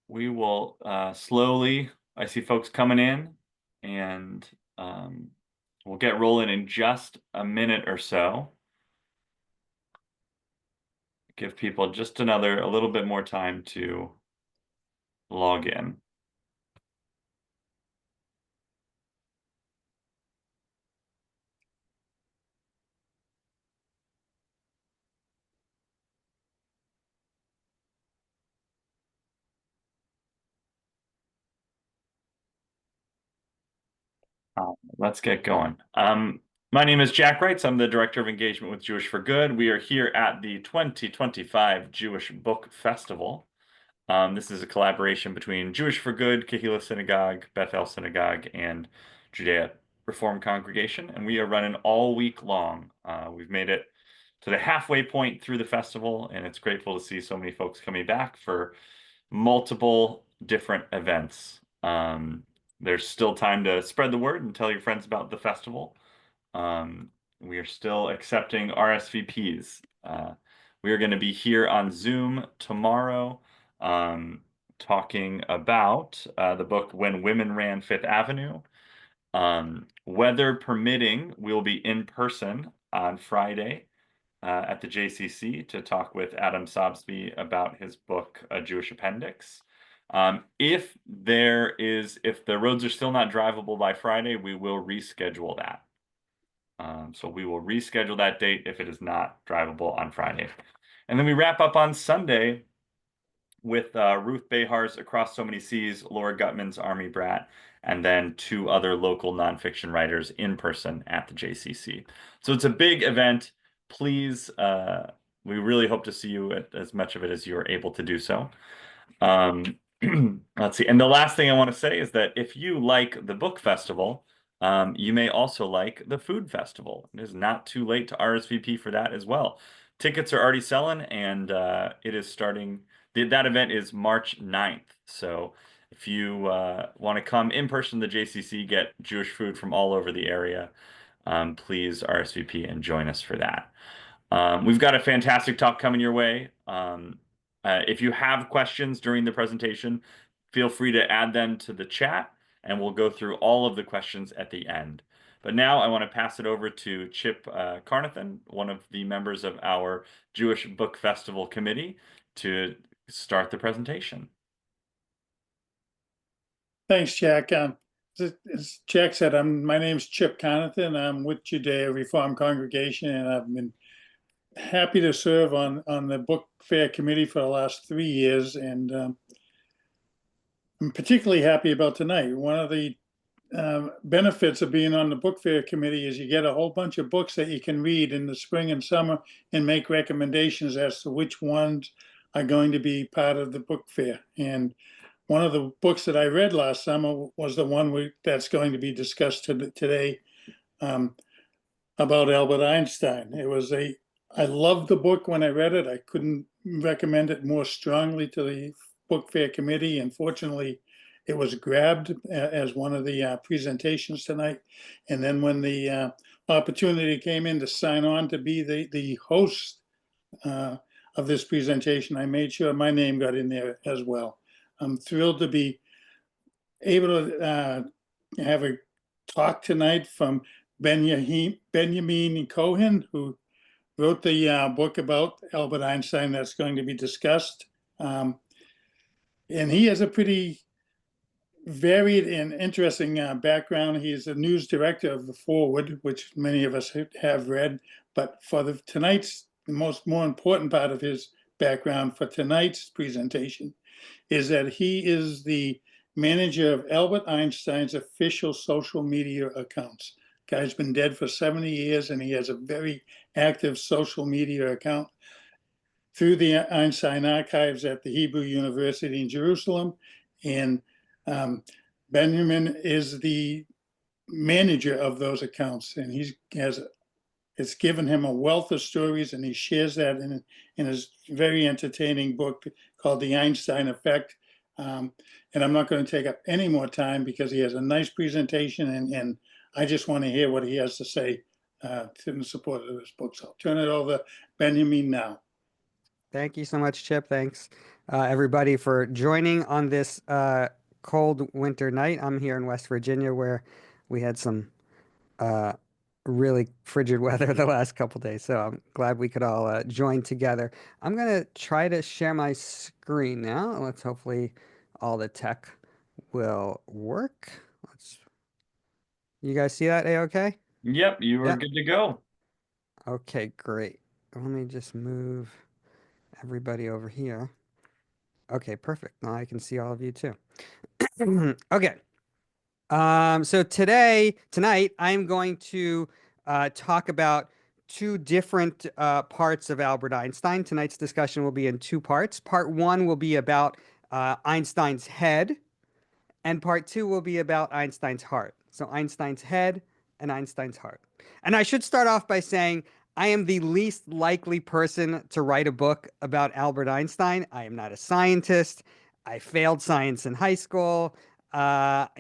We will slowly, I see folks coming in, and we'll get rolling in just a minute or so. Give people just a little bit more time to log in. Let's get going. My name is Jack Reitz. I'm the Director of Engagement with Jewish for Good. We are here at the 2025 Jewish Book Festival. This is a collaboration between Jewish for Good, Kehillah Synagogue, Bethel Synagogue, and Judea Reform Congregation, and we are running all week long. We've made it to the halfway point through the festival, and it's grateful to see so many folks coming back for multiple different events. There's still time to spread the word and tell your friends about the festival. We are still accepting RSVPs. We are going to be here on Zoom tomorrow talking about the book When Women Ran Fifth Avenue. Weather permitting, we'll be in person on Friday at the JCC to talk with Adam Sobsby about his book, A Jewish Appendix. If the roads are still not drivable by Friday, we will reschedule that. So we will reschedule that date if it is not drivable on Friday. And then we wrap up on Sunday with Ruth Behar's Across So Many Seas, Laura Gutman's Army Brat, and then 2 other local nonfiction writers in person at the JCC. So it's a big event. Please, we really hope to see you at as much of it as you are able to do so. Let's see. And the last thing I want to say is that if you like the book festival, you may also like the food festival. It is not too late to RSVP for that as well. Tickets are already selling, and it is starting. That event is March 9th. So if you want to come in person to the JCC, get Jewish food from all over the area, please RSVP and join us for that. We've got a fantastic talk coming your way. If you have questions during the presentation, feel free to add them to the chat, and we'll go through all of the questions at the end. But now I want to pass it over to Chip Carnathan, one of the members of our Jewish Book Festival Committee, to start the presentation. Thanks, Jack. As Jack said, my name's Chip Carnathan. I'm with Judea Reform Congregation, and I've been happy to serve on the Book Fair Committee for the last 3 years, and I'm particularly happy about tonight. One of the benefits of being on the Book Fair Committee is you get a whole bunch of books that you can read in the spring and summer and make recommendations as to which ones are going to be part of the book fair. And one of the books that I read last summer was the one that's going to be discussed today about Albert Einstein. I loved the book when I read it. I couldn't recommend it more strongly to the Book Fair Committee. And fortunately, it was grabbed as one of the presentations tonight. And then when the opportunity came in to sign on to be the host of this presentation, I made sure my name got in there as well. I'm thrilled to be able to have a talk tonight from Benyamin Cohen, who wrote the book about Albert Einstein that's going to be discussed. And he has a pretty varied and interesting background. He's a news director of The Forward, which many of us have read. But for tonight's, the more important part of his background for tonight's presentation is that he is the manager of Albert Einstein's official social media accounts. Guy's been dead for 70 years, and he has a very active social media account through the Einstein archives at the Hebrew University in Jerusalem. And Benjamin is the manager of those accounts, and it's given him a wealth of stories, and he shares that in his very entertaining book called The Einstein Effect. And I'm not going to take up any more time because he has a nice presentation, and I just want to hear what he has to say in support of this book. So I'll turn it over to Benjamin now. Thank you so much, Chip. Thanks, everybody, for joining on this cold winter night. I'm here in West Virginia where we had some uh, really frigid weather the last couple days. So I'm glad we could all join together. I'm going to try to share my screen now. Let's hopefully all the tech will work. Let's, you guys see that A-okay? Yep, you are Yeah. good to go. Okay, great. Let me just move everybody over here. Okay, perfect. Now I can see all of you too. Okay. So tonight, I'm going to talk about two different parts of Albert Einstein. Tonight's discussion will be in two parts. Part one will be about Einstein's head, and part two will be about Einstein's heart. So Einstein's head and Einstein's heart. And I should start off by saying I am the least likely person to write a book about Albert Einstein. I am not a scientist. I failed science in high school. I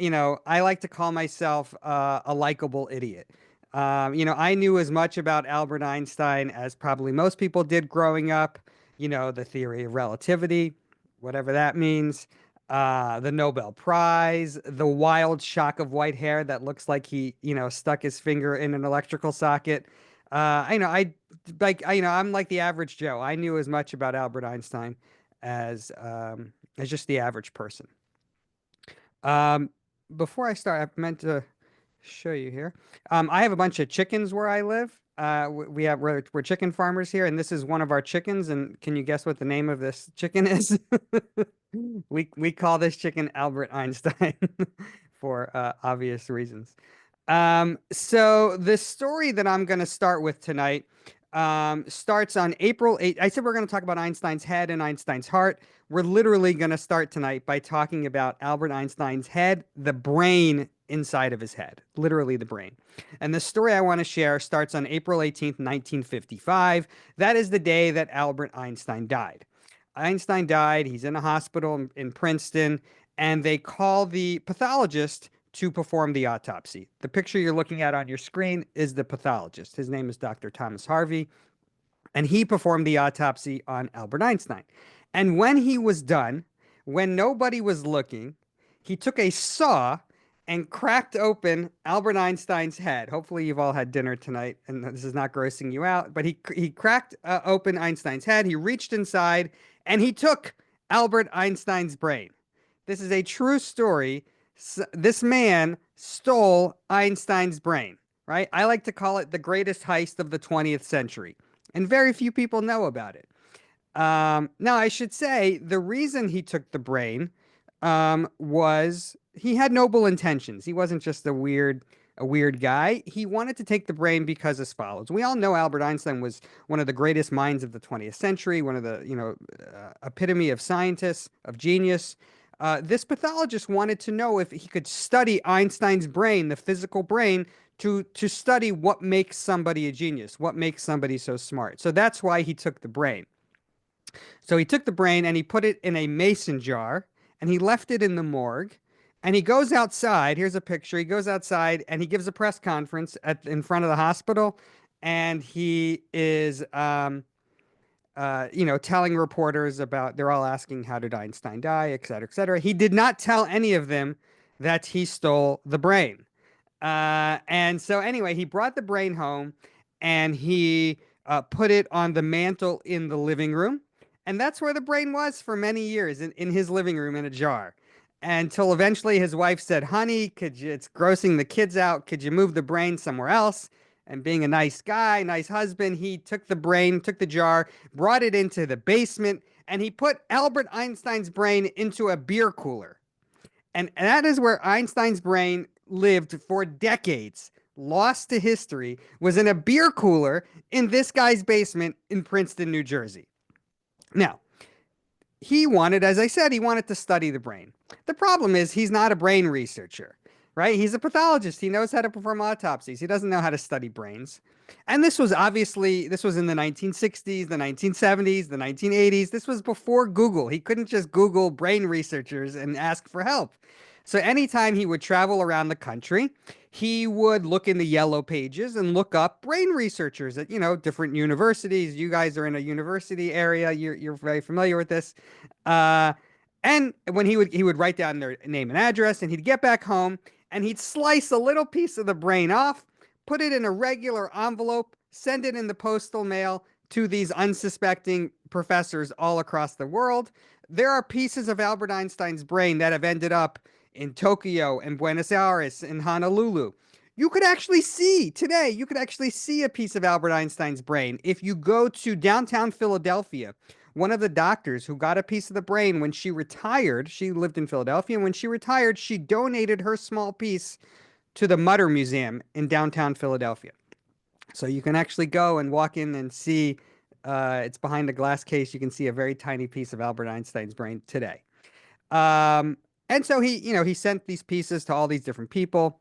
like to call myself a likable idiot. I knew as much about Albert Einstein as probably most people did growing up. The theory of relativity, whatever that means, the Nobel Prize, the wild shock of white hair that looks like he, stuck his finger in an electrical socket. I'm like the average Joe. I knew as much about Albert Einstein as just the average person. Um, Before I start, I meant to show you here. I have a bunch of chickens where I live. We're chicken farmers here, and this is one of our chickens. And can you guess what the name of this chicken is? We call this chicken Albert Einstein for obvious reasons. So the story that I'm going to start with tonight starts on April 8th. I said we're going to talk about Einstein's head and Einstein's heart. We're literally going to start tonight by talking about Albert Einstein's head, the brain inside of his head, literally the brain. And the story I want to share starts on April 18th, 1955. That is the day that Albert Einstein died. Einstein died. He's in a hospital in Princeton, and they call the pathologist to perform the autopsy. The picture you're looking at on your screen is the pathologist. His name is Dr. Thomas Harvey, and he performed the autopsy on Albert Einstein. And when he was done, when nobody was looking, he took a saw and cracked open Albert Einstein's head. Hopefully, you've all had dinner tonight, and this is not grossing you out. But he cracked open Einstein's head. He reached inside, and he took Albert Einstein's brain. This is a true story. This man stole Einstein's brain, right? I like to call it the greatest heist of the 20th century, and very few people know about it. Now, I should say the reason he took the brain was he had noble intentions. He wasn't just a weird guy. He wanted to take the brain because as follows. We all know Albert Einstein was one of the greatest minds of the 20th century, one of the, epitome of scientists, of genius. This pathologist wanted to know if he could study Einstein's brain, the physical brain, to study what makes somebody a genius, what makes somebody so smart. So that's why he took the brain. So he took the brain and he put it in a mason jar and he left it in the morgue. And he goes outside. Here's a picture. He goes outside and he gives a press conference in front of the hospital. And he is, telling reporters about, they're all asking, how did Einstein die, et cetera, et cetera. He did not tell any of them that he stole the brain. And so anyway, he brought the brain home and he put it on the mantle in the living room. And that's where the brain was for many years, in his living room in a jar. Until eventually his wife said, honey, it's grossing the kids out. Could you move the brain somewhere else? And being a nice guy, nice husband, he took the jar, brought it into the basement, and he put Albert Einstein's brain into a beer cooler. And that is where Einstein's brain lived for decades. Lost to history, was in a beer cooler in this guy's basement in Princeton, New Jersey. Now, he wanted, as I said, he wanted to study the brain. The problem is he's not a brain researcher, right? He's a pathologist. He knows how to perform autopsies. He doesn't know how to study brains. And this was in the 1960s, the 1970s, the 1980s. This was before Google. He couldn't just Google brain researchers and ask for help. So anytime he would travel around the country, he would look in the yellow pages and look up brain researchers at, different universities. You guys are in a university area. You're very familiar with this. Uh, and when he would write down their name and address, and he'd get back home and he'd slice a little piece of the brain off, put it in a regular envelope, send it in the postal mail to these unsuspecting professors all across the world. There are pieces of Albert Einstein's brain that have ended up in Tokyo and Buenos Aires and Honolulu. You could actually see a piece of Albert Einstein's brain if you go to downtown Philadelphia. One of the doctors who got a piece of the brain when she retired, she lived in Philadelphia, and when she retired, she donated her small piece to the Mutter Museum in downtown Philadelphia. So you can actually go and walk in and see, it's behind a glass case. You can see a very tiny piece of Albert Einstein's brain today. And so he sent these pieces to all these different people.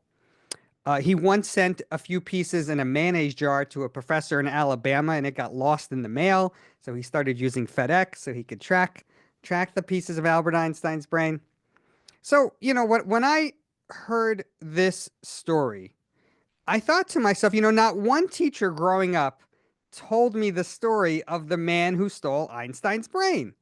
He once sent a few pieces in a mayonnaise jar to a professor in Alabama, and it got lost in the mail. So he started using FedEx so he could track the pieces of Albert Einstein's brain. So, when I heard this story, I thought to myself, not one teacher growing up told me the story of the man who stole Einstein's brain,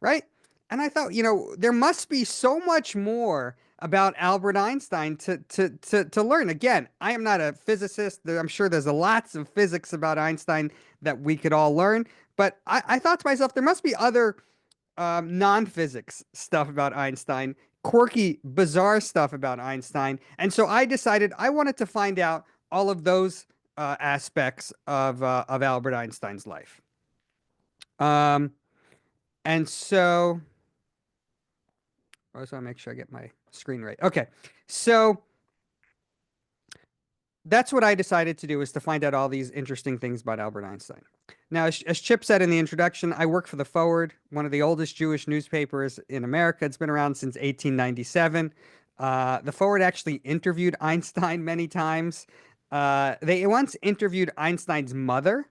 right? And I thought, there must be so much more about Albert Einstein to learn. Again, I am not a physicist. I'm sure there's lots of physics about Einstein that we could all learn. But I thought to myself, there must be other non-physics stuff about Einstein, quirky, bizarre stuff about Einstein. And so I decided I wanted to find out all of those aspects of Albert Einstein's life. And so I just want to make sure I get my screen right. Okay, so that's what I decided to do, is to find out all these interesting things about Albert Einstein. Now, as Chip said in the introduction, I work for the Forward, one of the oldest Jewish newspapers in America. It's been around since 1897. The Forward actually interviewed Einstein many times. They once interviewed Einstein's mother,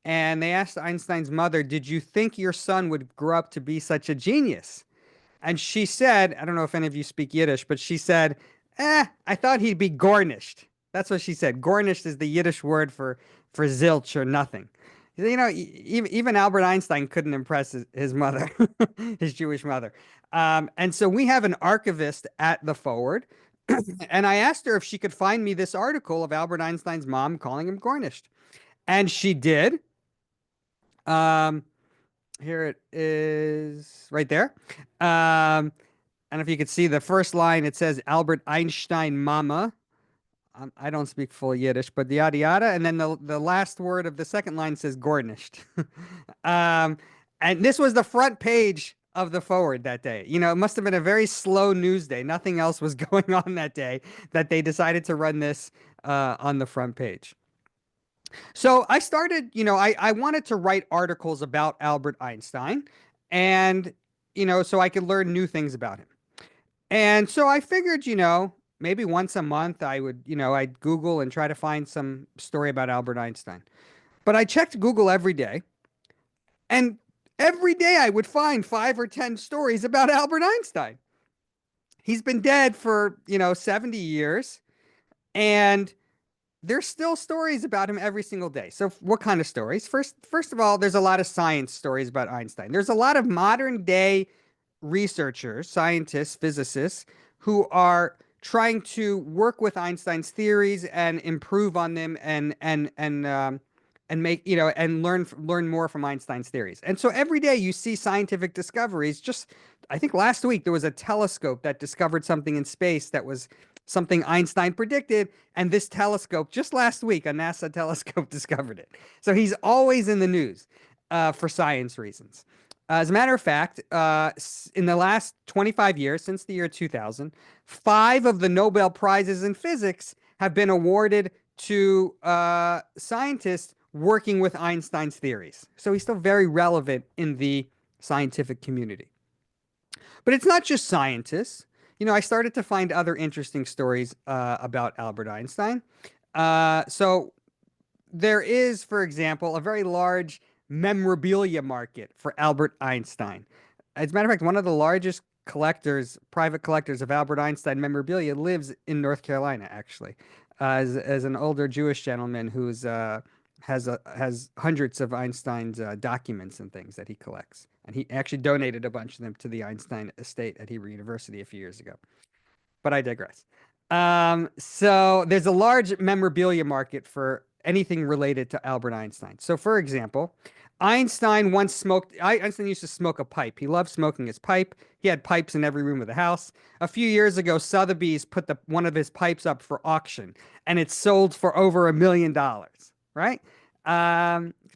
and they asked Einstein's mother, "Did you think your son would grow up to be such a genius?" And she said, I don't know if any of you speak Yiddish, but she said, I thought he'd be garnished. That's what she said. Garnished is the Yiddish word for zilch or nothing. Even Albert Einstein couldn't impress his mother, his Jewish mother. And so we have an archivist at the Forward, and I asked her if she could find me this article of Albert Einstein's mom calling him garnished. And she did. Here it is right there. And if you could see the first line, it says Albert Einstein Mama. I don't speak full Yiddish, but yada yada. And then the last word of the second line says garnished. And this was the front page of the Forward that day. It must have been a very slow news day. Nothing else was going on that day that they decided to run this on the front page. So I started, I wanted to write articles about Albert Einstein, and, so I could learn new things about him. And so I figured, maybe once a month I would, I'd Google and try to find some story about Albert Einstein. But I checked Google every day, and every day I would find 5 or 10 stories about Albert Einstein. He's been dead for, 70 years, and there's still stories about him every single day. So what kind of stories? First of all, there's a lot of science stories about Einstein. There's a lot of modern day researchers, scientists, physicists, who are trying to work with Einstein's theories and improve on them and make, and learn more from Einstein's theories. And so every day you see scientific discoveries. I think last week there was a telescope that discovered something in space that was something Einstein predicted, and this telescope, just last week, a NASA telescope discovered it. So he's always in the news for science reasons. As a matter of fact, in the last 25 years, since the year 2000, 5 of the Nobel Prizes in physics have been awarded to scientists working with Einstein's theories. So he's still very relevant in the scientific community. But it's not just scientists. I started to find other interesting stories about Albert Einstein. So there is, for example, a very large memorabilia market for Albert Einstein. As a matter of fact, one of the largest private collectors of Albert Einstein memorabilia, lives in North Carolina, actually, as an older Jewish gentleman who's has hundreds of Einstein's documents and things that he collects, and he actually donated a bunch of them to the Einstein estate at Hebrew University a few years ago. But I digress. So there's a large memorabilia market for anything related to Albert Einstein. So, for example, Einstein used to smoke a pipe. He loved smoking his pipe. He had pipes in every room of the house. A few years ago, Sotheby's put one of his pipes up for auction, and it sold for over $1 million, right?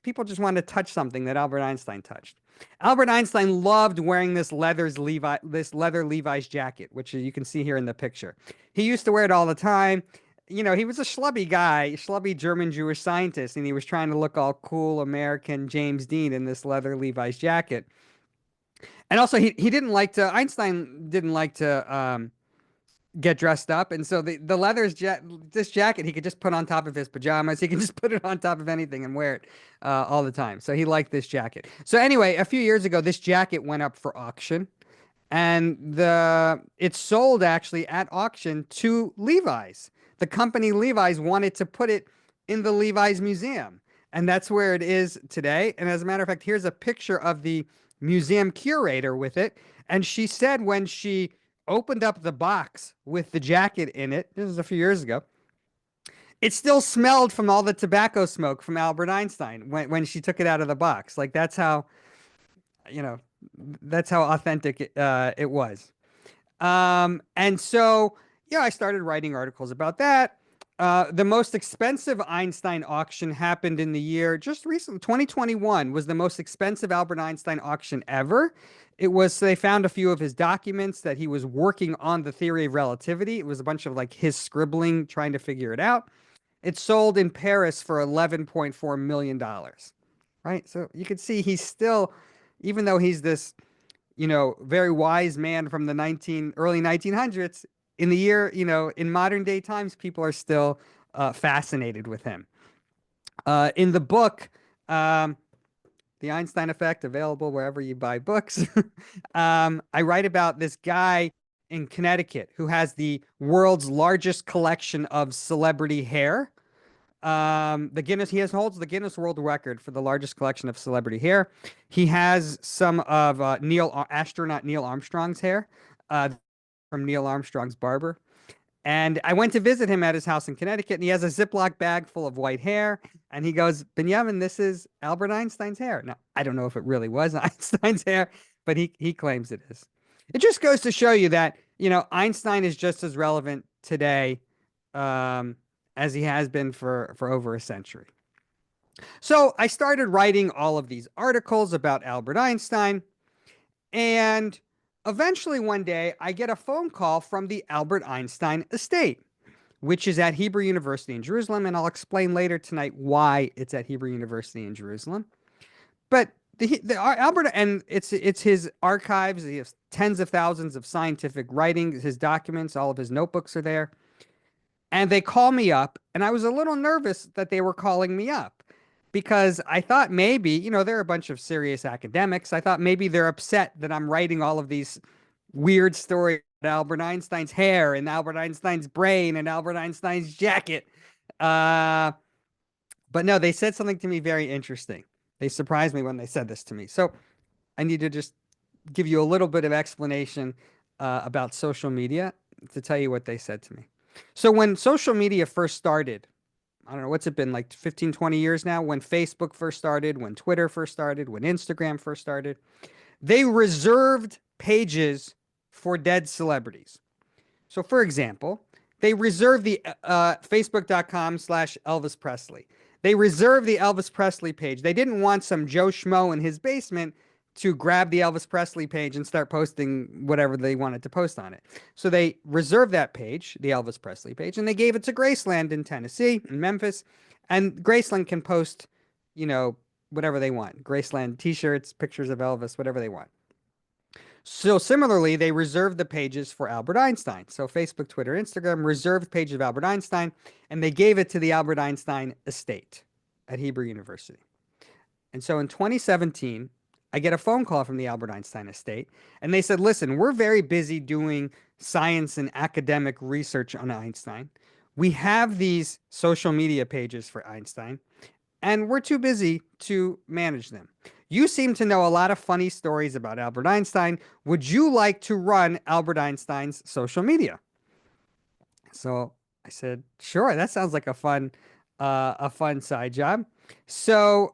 People just wanted to touch something that Albert Einstein touched. Albert Einstein loved wearing this leather Levi's jacket, which you can see here in the picture. He used to wear it all the time. You know, he was a schlubby guy, schlubby German Jewish scientist, and he was trying to look all cool American James Dean in this leather Levi's jacket. And also, Einstein didn't like to get dressed up, and so this jacket he could just put on top of his pajamas. He could just put it on top of anything and wear it all the time. So he liked this jacket. So anyway, a few years ago, this jacket went up for auction, and it sold actually at auction to Levi's. The company Levi's wanted to put it in the Levi's museum, and that's where it is today. And as a matter of fact, here's a picture of the museum curator with it, and she said when she opened up the box with the jacket in it, this was a few years ago, it still smelled from all the tobacco smoke from Albert Einstein when she took it out of the box. Like that's how authentic it was. And so, yeah, I started writing articles about that. The most expensive Einstein auction happened in the year just recently. 2021 was the most expensive Albert Einstein auction ever. They found a few of his documents that he was working on the theory of relativity. It was a bunch of like his scribbling, trying to figure it out. It sold in Paris for $11.4 million, right? So you can see he's still, even though he's this, very wise man from the early 1900s, in the year, in modern day times, people are still fascinated with him. In the book, The Einstein Effect, available wherever you buy books, I write about this guy in Connecticut who has the world's largest collection of celebrity hair. He holds the Guinness World Record for the largest collection of celebrity hair. He has some of astronaut Neil Armstrong's hair from Neil Armstrong's barber. And I went to visit him at his house in Connecticut, and he has a Ziploc bag full of white hair. And he goes, Benyamin, this is Albert Einstein's hair. Now, I don't know if it really was Einstein's hair, but he claims it is. It just goes to show you that, Einstein is just as relevant today as he has been for over a century. So I started writing all of these articles about Albert Einstein, and eventually one day I get a phone call from the Albert Einstein estate, which is at Hebrew University in Jerusalem, and I'll explain later tonight why it's at Hebrew University in Jerusalem. But Albert, and it's his archives. He has tens of thousands of scientific writings, his documents, all of his notebooks are there. And they call me up, and I was a little nervous that they were calling me up because I thought maybe, they're a bunch of serious academics. I thought maybe they're upset that I'm writing all of these weird stories about Albert Einstein's hair and Albert Einstein's brain and Albert Einstein's jacket. But no, they said something to me very interesting. They surprised me when they said this to me. So I need to just give you a little bit of explanation about social media to tell you what they said to me. So when social media first started, I don't know, what's it been, like 15, 20 years now? When Facebook first started, when Twitter first started, when Instagram first started, they reserved pages for dead celebrities. So for example, they reserved the facebook.com/Elvis Presley. They reserved the Elvis Presley page. They didn't want some Joe Schmo in his basement to grab the Elvis Presley page and start posting whatever they wanted to post on it. So they reserved that page, the Elvis Presley page, and they gave it to Graceland in Tennessee, in Memphis. And Graceland can post, whatever they want. Graceland t-shirts, pictures of Elvis, whatever they want. So similarly, they reserved the pages for Albert Einstein. So Facebook, Twitter, Instagram reserved pages of Albert Einstein, and they gave it to the Albert Einstein estate at Hebrew University. And so in 2017, I get a phone call from the Albert Einstein estate, and they said, listen, we're very busy doing science and academic research on Einstein. We have these social media pages for Einstein, and we're too busy to manage them. You seem to know a lot of funny stories about Albert Einstein. Would you like to run Albert Einstein's social media? So I said, sure, that sounds like a fun side job. So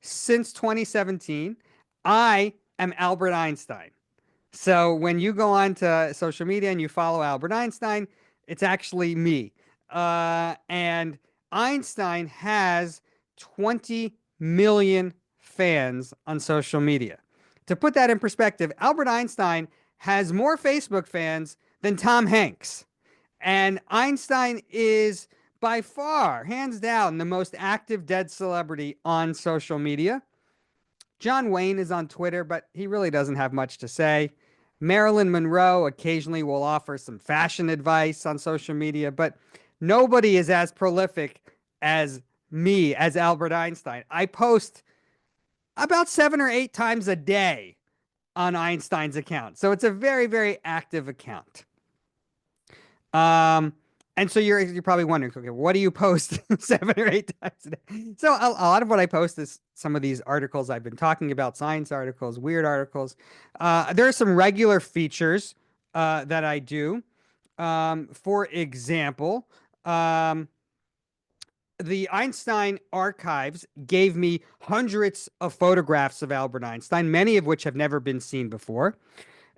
since 2017, I am Albert Einstein. So when you go on to social media and you follow Albert Einstein, it's actually me. And Einstein has 20 million fans on social media. To put that in perspective, Albert Einstein has more Facebook fans than Tom Hanks. And Einstein is by far, hands down, the most active dead celebrity on social media. John Wayne is on Twitter, but he really doesn't have much to say. Marilyn Monroe occasionally will offer some fashion advice on social media, but nobody is as prolific as me, as Albert Einstein. I post about 7 or 8 times a day on Einstein's account. So it's a very, very active account. And so you're probably wondering, okay, what do you post 7 or 8 times a day? So a lot of what I post is some of these articles I've been talking about, science articles, weird articles. There are some regular features that I do. For example, the Einstein archives gave me hundreds of photographs of Albert Einstein, many of which have never been seen before.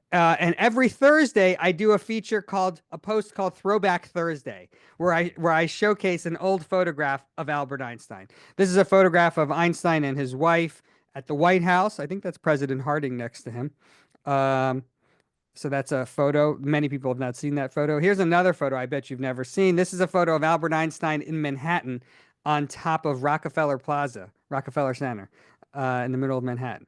And every Thursday, I do a post called Throwback Thursday, where I showcase an old photograph of Albert Einstein. This is a photograph of Einstein and his wife at the White House. I think that's President Harding next to him. So that's a photo. Many people have not seen that photo. Here's another photo I bet you've never seen. This is a photo of Albert Einstein in Manhattan on top of Rockefeller Center, in the middle of Manhattan.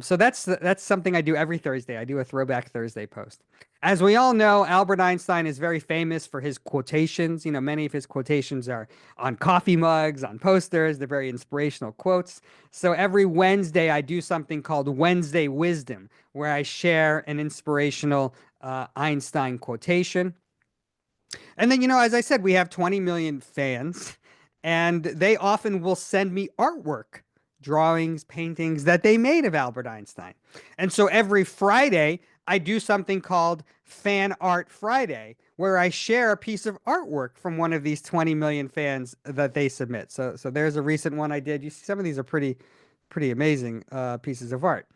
So that's something I do every Thursday. I do a Throwback Thursday post. As we all know, Albert Einstein is very famous for his quotations. You know, many of his quotations are on coffee mugs, on posters. They're very inspirational quotes. So every Wednesday, I do something called Wednesday Wisdom, where I share an inspirational Einstein quotation. And then, you know, as I said, we have 20 million fans, and they often will send me artwork, drawings, paintings that they made of Albert Einstein. And so every Friday, I do something called Fan Art Friday, where I share a piece of artwork from one of these 20 million fans that they submit. So there's a recent one I did. You see, some of these are pretty amazing pieces of art.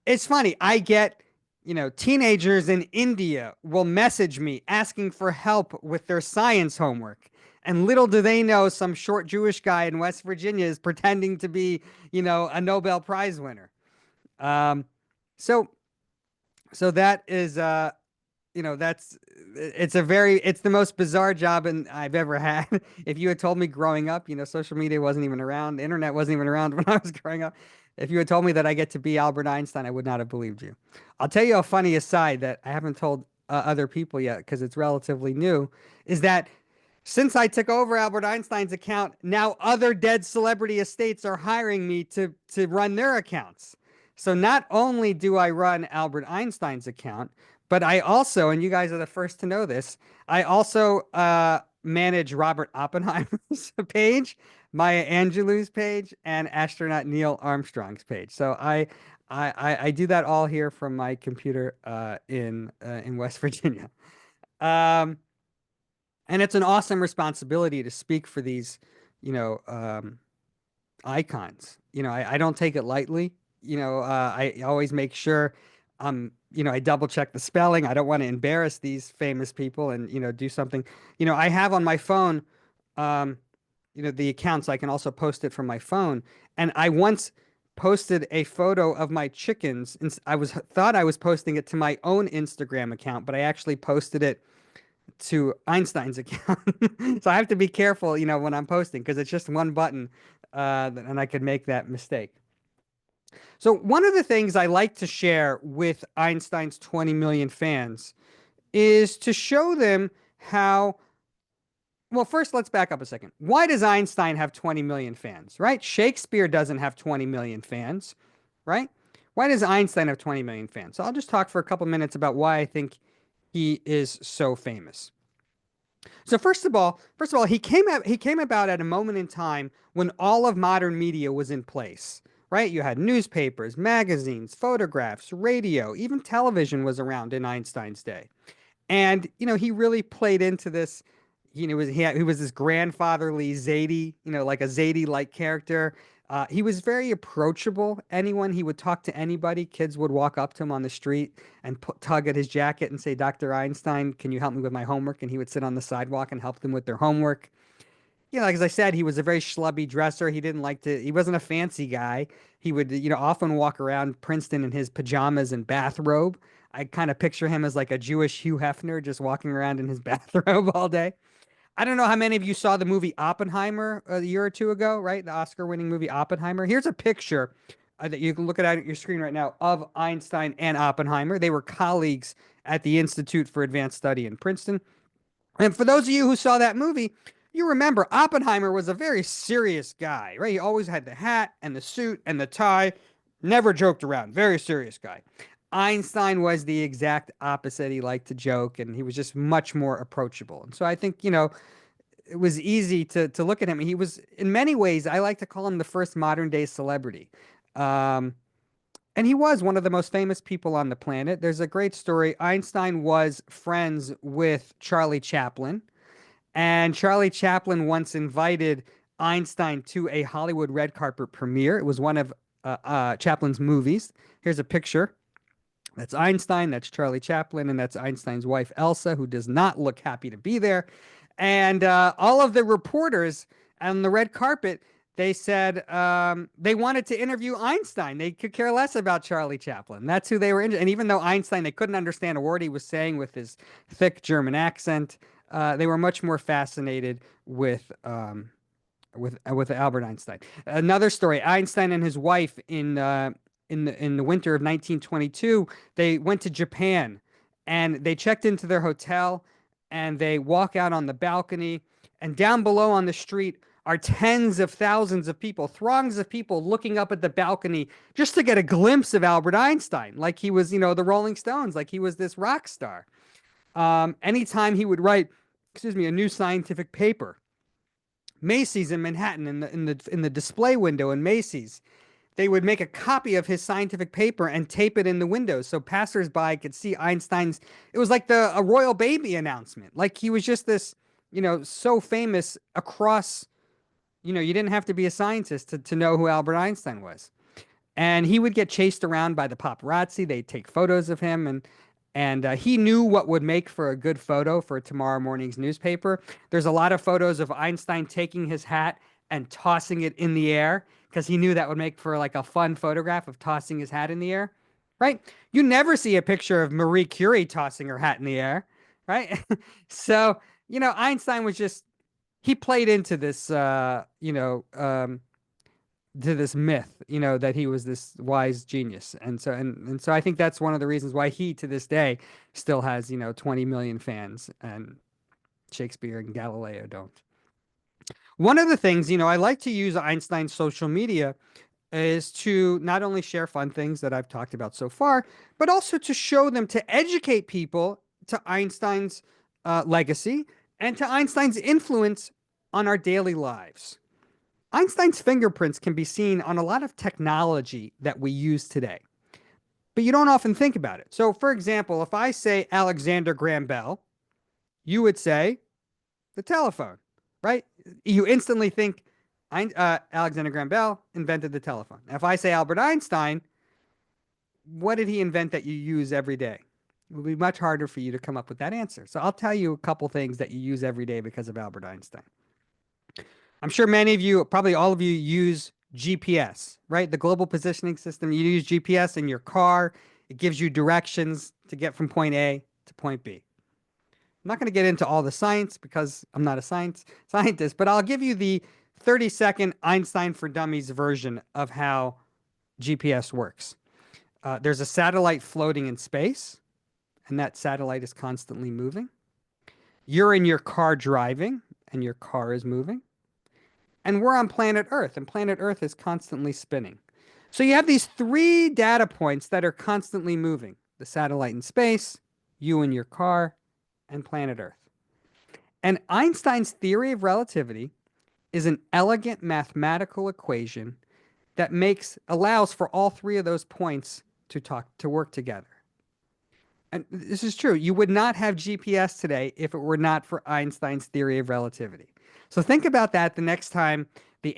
It's funny. I get, you know, teenagers in India will message me asking for help with their science homework. And little do they know, some short Jewish guy in West Virginia is pretending to be, you know, a Nobel Prize winner. So that is, you know, it's the most bizarre job I've ever had. If you had told me growing up, you know, social media wasn't even around, the internet wasn't even around when I was growing up. If you had told me that I get to be Albert Einstein, I would not have believed you. I'll tell you a funny aside that I haven't told other people yet because it's relatively new, is that since I took over Albert Einstein's account, now other dead celebrity estates are hiring me to run their accounts. So not only do I run Albert Einstein's account, but I also, and you guys are the first to know this, I also manage Robert Oppenheimer's page, Maya Angelou's page, and astronaut Neil Armstrong's page. So I do that all here from my computer in West Virginia. And it's an awesome responsibility to speak for these, you know, icons. You know, I don't take it lightly. You know, I always make sure, you know, I double check the spelling. I don't want to embarrass these famous people and, you know, do something. You know, I have on my phone, you know, the account, so I can also post it from my phone. And I once posted a photo of my chickens, and thought I was posting it to my own Instagram account, but I actually posted it to Einstein's account. So I have to be careful, you know, when I'm posting, because it's just one button, and I could make that mistake. So one of the things I like to share with Einstein's 20 million fans is to show them how Well, first, let's back up a second. Why does Einstein have 20 million fans, right? Shakespeare doesn't have 20 million fans, right? Why does Einstein have 20 million fans? So I'll just talk for a couple minutes about why I think he is so famous. So first of all, he came about at a moment in time when all of modern media was in place, right? You had newspapers, magazines, photographs, radio, even television was around in Einstein's day. And he really played into this. He was this grandfatherly Zadie, like a Zadie-like character. He was very approachable. He would talk to anybody. Kids would walk up to him on the street and tug at his jacket and say, "Dr. Einstein, can you help me with my homework?" And he would sit on the sidewalk and help them with their homework. Like as I said, he was a very schlubby dresser. He wasn't a fancy guy. He would, often walk around Princeton in his pajamas and bathrobe. I kind of picture him as like a Jewish Hugh Hefner just walking around in his bathrobe all day. I don't know how many of you saw the movie Oppenheimer a year or two ago, right? The Oscar-winning movie Oppenheimer. Here's a picture that you can look at your screen right now of Einstein and Oppenheimer. They were colleagues at the Institute for Advanced Study in Princeton. And for those of you who saw that movie, you remember Oppenheimer was a very serious guy, right? He always had the hat and the suit and the tie, never joked around, very serious guy. Einstein was the exact opposite. He liked to joke and he was just much more approachable. And so I think, it was easy to look at him. He was, in many ways, I like to call him the first modern day celebrity. Um, and he was one of the most famous people on the planet. There's a great story. Einstein was friends with Charlie Chaplin. And Charlie Chaplin once invited Einstein to a Hollywood red carpet premiere. It was one of Chaplin's movies. Here's a picture. That's Einstein, that's Charlie Chaplin, and that's Einstein's wife, Elsa, who does not look happy to be there. And all of the reporters on the red carpet, they said they wanted to interview Einstein. They could care less about Charlie Chaplin. That's who they were interested in. And even though Einstein, they couldn't understand a word he was saying with his thick German accent, they were much more fascinated with Albert Einstein. Another story: Einstein and his wife in the winter of 1922, they went to Japan, and they checked into their hotel, and they walk out on the balcony, and down below on the street are tens of thousands of people, throngs of people looking up at the balcony just to get a glimpse of Albert Einstein, like he was, the Rolling Stones, like he was this rock star. Anytime he would write, a new scientific paper, Macy's in Manhattan, in the display window in Macy's, they would make a copy of his scientific paper and tape it in the windows so passersby could see Einstein's. It was like a royal baby announcement. Like he was just this, so famous across. You didn't have to be a scientist to know who Albert Einstein was. And he would get chased around by the paparazzi. They'd take photos of him, and he knew what would make for a good photo for tomorrow morning's newspaper. There's a lot of photos of Einstein taking his hat and tossing it in the air because he knew that would make for like a fun photograph of tossing his hat in the air, right? You never see a picture of Marie Curie tossing her hat in the air, right? So, Einstein was just, he played into this, to this myth, that he was this wise genius. And so I think that's one of the reasons why he, to this day, still has, 20 million fans, and Shakespeare and Galileo don't. One of the things, I like to use Einstein's social media is to not only share fun things that I've talked about so far, but also to show them, to educate people to Einstein's legacy and to Einstein's influence on our daily lives. Einstein's fingerprints can be seen on a lot of technology that we use today, but you don't often think about it. So, for example, if I say Alexander Graham Bell, you would say the telephone, right? You instantly think Alexander Graham Bell invented the telephone. If I say Albert Einstein, what did he invent that you use every day? It would be much harder for you to come up with that answer. So I'll tell you a couple things that you use every day because of Albert Einstein. I'm sure many of you, probably all of you, use GPS, right? The global positioning system. You use GPS in your car. It gives you directions to get from point A to point B. I'm not going to get into all the science because I'm not a scientist, but I'll give you the 30-second Einstein for Dummies version of how GPS works. There's a satellite floating in space, and that satellite is constantly moving. You're in your car driving, and your car is moving. And we're on planet Earth, and planet Earth is constantly spinning. So you have these three data points that are constantly moving: the satellite in space, you and your car, and planet Earth. And Einstein's theory of relativity is an elegant mathematical equation that allows for all three of those points to work together. And this is true. You would not have GPS today if it were not for Einstein's theory of relativity. So think about that the next time the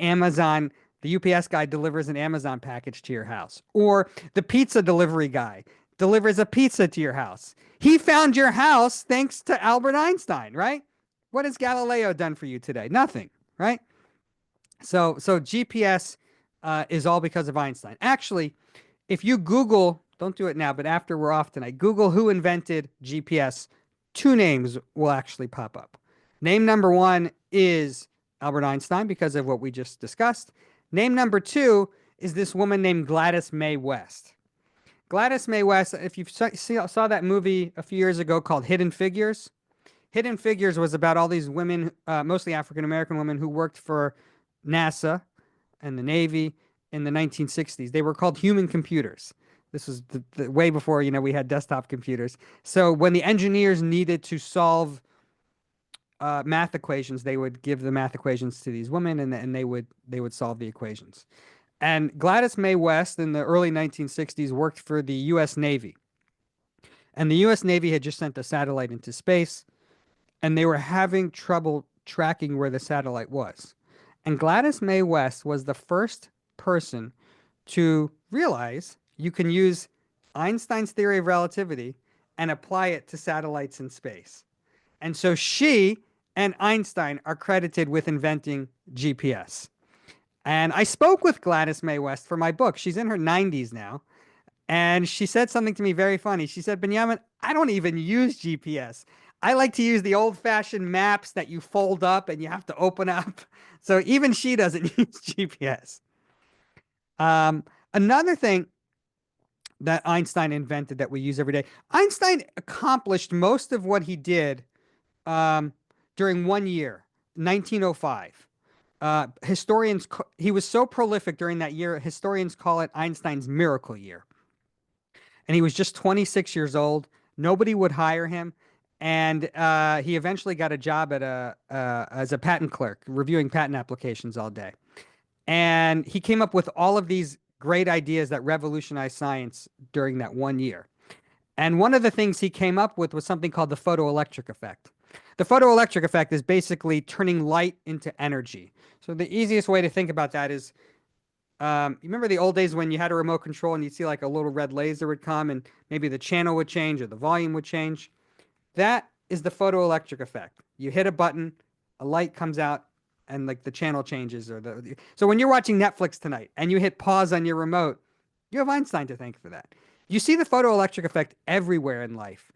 UPS guy delivers an Amazon package to your house, or the pizza delivery guy delivers a pizza to your house. He found your house thanks to Albert Einstein, right? What has Galileo done for you today? Nothing, right? So GPS is all because of Einstein. Actually, if you Google, don't do it now, but after we're off tonight, Google who invented GPS, two names will actually pop up. Name number one is Albert Einstein because of what we just discussed. Name number two is this woman named Gladys Mae West. Gladys Mae West, if you saw that movie a few years ago called Hidden Figures, Hidden Figures was about all these women, mostly African-American women, who worked for NASA and the Navy in the 1960s. They were called human computers. This was the way before, we had desktop computers. So when the engineers needed to solve math equations, they would give the math equations to these women, and they would solve the equations. And Gladys Mae West in the early 1960s worked for the U.S. Navy. And the U.S. Navy had just sent a satellite into space, and they were having trouble tracking where the satellite was. And Gladys Mae West was the first person to realize you can use Einstein's theory of relativity and apply it to satellites in space. And so she and Einstein are credited with inventing GPS. And I spoke with Gladys Mae West for my book. She's in her 90s now. And she said something to me very funny. She said, Benyamin, I don't even use GPS. I like to use the old-fashioned maps that you fold up and you have to open up. So even she doesn't use GPS. Another thing that Einstein invented that we use every day, Einstein accomplished most of what he did during 1 year, 1905. He was so prolific during that year, historians call it Einstein's miracle year. And he was just 26 years old. Nobody would hire him. And he eventually got a job as a patent clerk, reviewing patent applications all day. And he came up with all of these great ideas that revolutionized science during that 1 year. And one of the things he came up with was something called the photoelectric effect. The photoelectric effect is basically turning light into energy. So the easiest way to think about that is, you remember the old days when you had a remote control and you'd see like a little red laser would come and maybe the channel would change or the volume would change? That is the photoelectric effect. You hit a button, a light comes out, and like the channel changes. So when you're watching Netflix tonight and you hit pause on your remote, you have Einstein to thank for that. You see the photoelectric effect everywhere in life.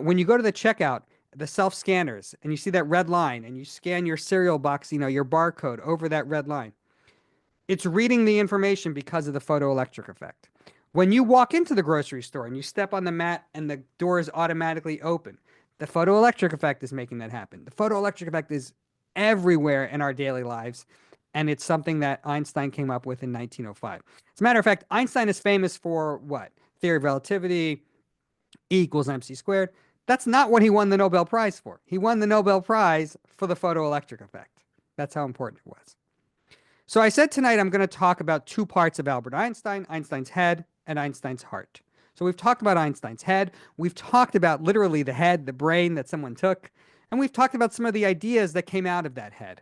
When you go to the checkout, the self-scanners, and you see that red line, and you scan your cereal box, your barcode over that red line. It's reading the information because of the photoelectric effect. When you walk into the grocery store and you step on the mat and the doors automatically open, the photoelectric effect is making that happen. The photoelectric effect is everywhere in our daily lives, and it's something that Einstein came up with in 1905. As a matter of fact, Einstein is famous for what? Theory of relativity, E equals mc squared. That's not what he won the Nobel Prize for. He won the Nobel Prize for the photoelectric effect. That's how important it was. So I said tonight I'm going to talk about two parts of Albert Einstein, Einstein's head and Einstein's heart. So we've talked about Einstein's head. We've talked about literally the head, the brain that someone took. And we've talked about some of the ideas that came out of that head.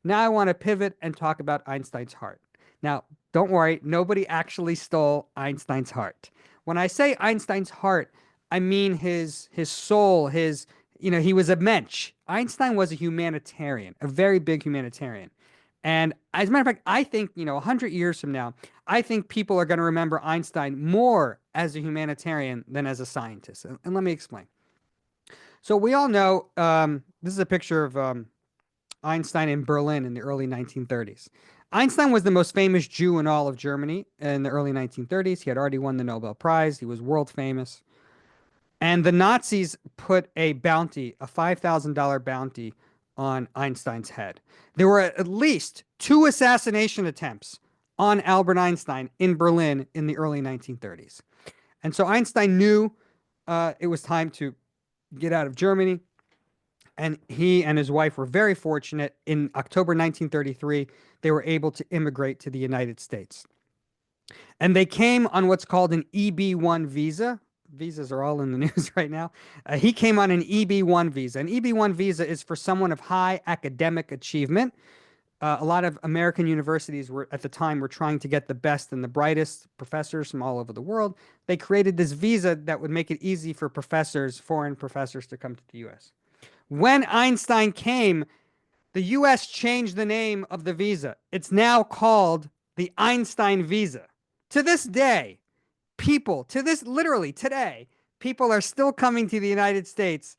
Now I want to pivot and talk about Einstein's heart. Now, don't worry, nobody actually stole Einstein's heart. When I say Einstein's heart, I mean his soul, he was a mensch. Einstein was a humanitarian, a very big humanitarian. And as a matter of fact, I think, 100 years from now, I think people are going to remember Einstein more as a humanitarian than as a scientist. And let me explain. So we all know, this is a picture of Einstein in Berlin in the early 1930s. Einstein was the most famous Jew in all of Germany in the early 1930s. He had already won the Nobel Prize. He was world famous. And the Nazis put a bounty, a $5,000 bounty on Einstein's head. There were at least 2 assassination attempts on Albert Einstein in Berlin in the early 1930s. And so Einstein knew it was time to get out of Germany. And he and his wife were very fortunate. In October 1933, they were able to immigrate to the United States. And they came on what's called an EB-1 visa. Visas are all in the news right now. He came on an EB-1 visa. An EB-1 visa is for someone of high academic achievement. A lot of American universities were at the time were trying to get the best and the brightest professors from all over the world. They created this visa that would make it easy for professors, foreign professors, to come to the U.S. When Einstein came, the U.S. changed the name of the visa. It's now called the Einstein visa. To this day, literally today, people are still coming to the United States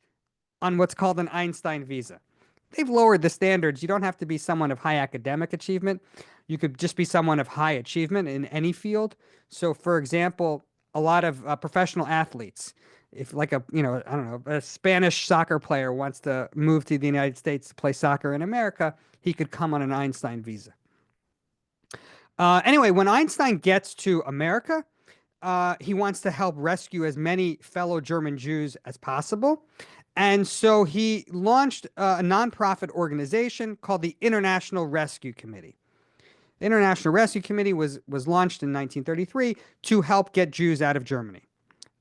on what's called an Einstein visa. They've lowered the standards. You don't have to be someone of high academic achievement. You could just be someone of high achievement in any field. So, for example, a lot of professional athletes, if like I don't know, a Spanish soccer player wants to move to the United States to play soccer in America, he could come on an Einstein visa. Anyway, when Einstein gets to America, he wants to help rescue as many fellow German Jews as possible. And so he launched a nonprofit organization called the International Rescue Committee. The International Rescue Committee was launched in 1933 to help get Jews out of Germany.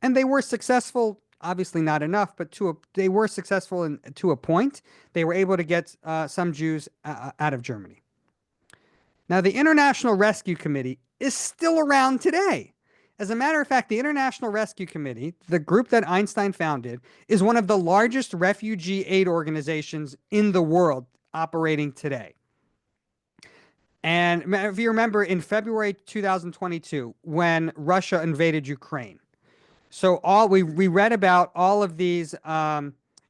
And they were successful, obviously not enough, but they were successful to a point. They were able to get some Jews out of Germany. Now, the International Rescue Committee is still around today. As a matter of fact, the International Rescue Committee, the group that Einstein founded, is one of the largest refugee aid organizations in the world operating today. And if you remember, in February 2022, when Russia invaded Ukraine, so we read about all of these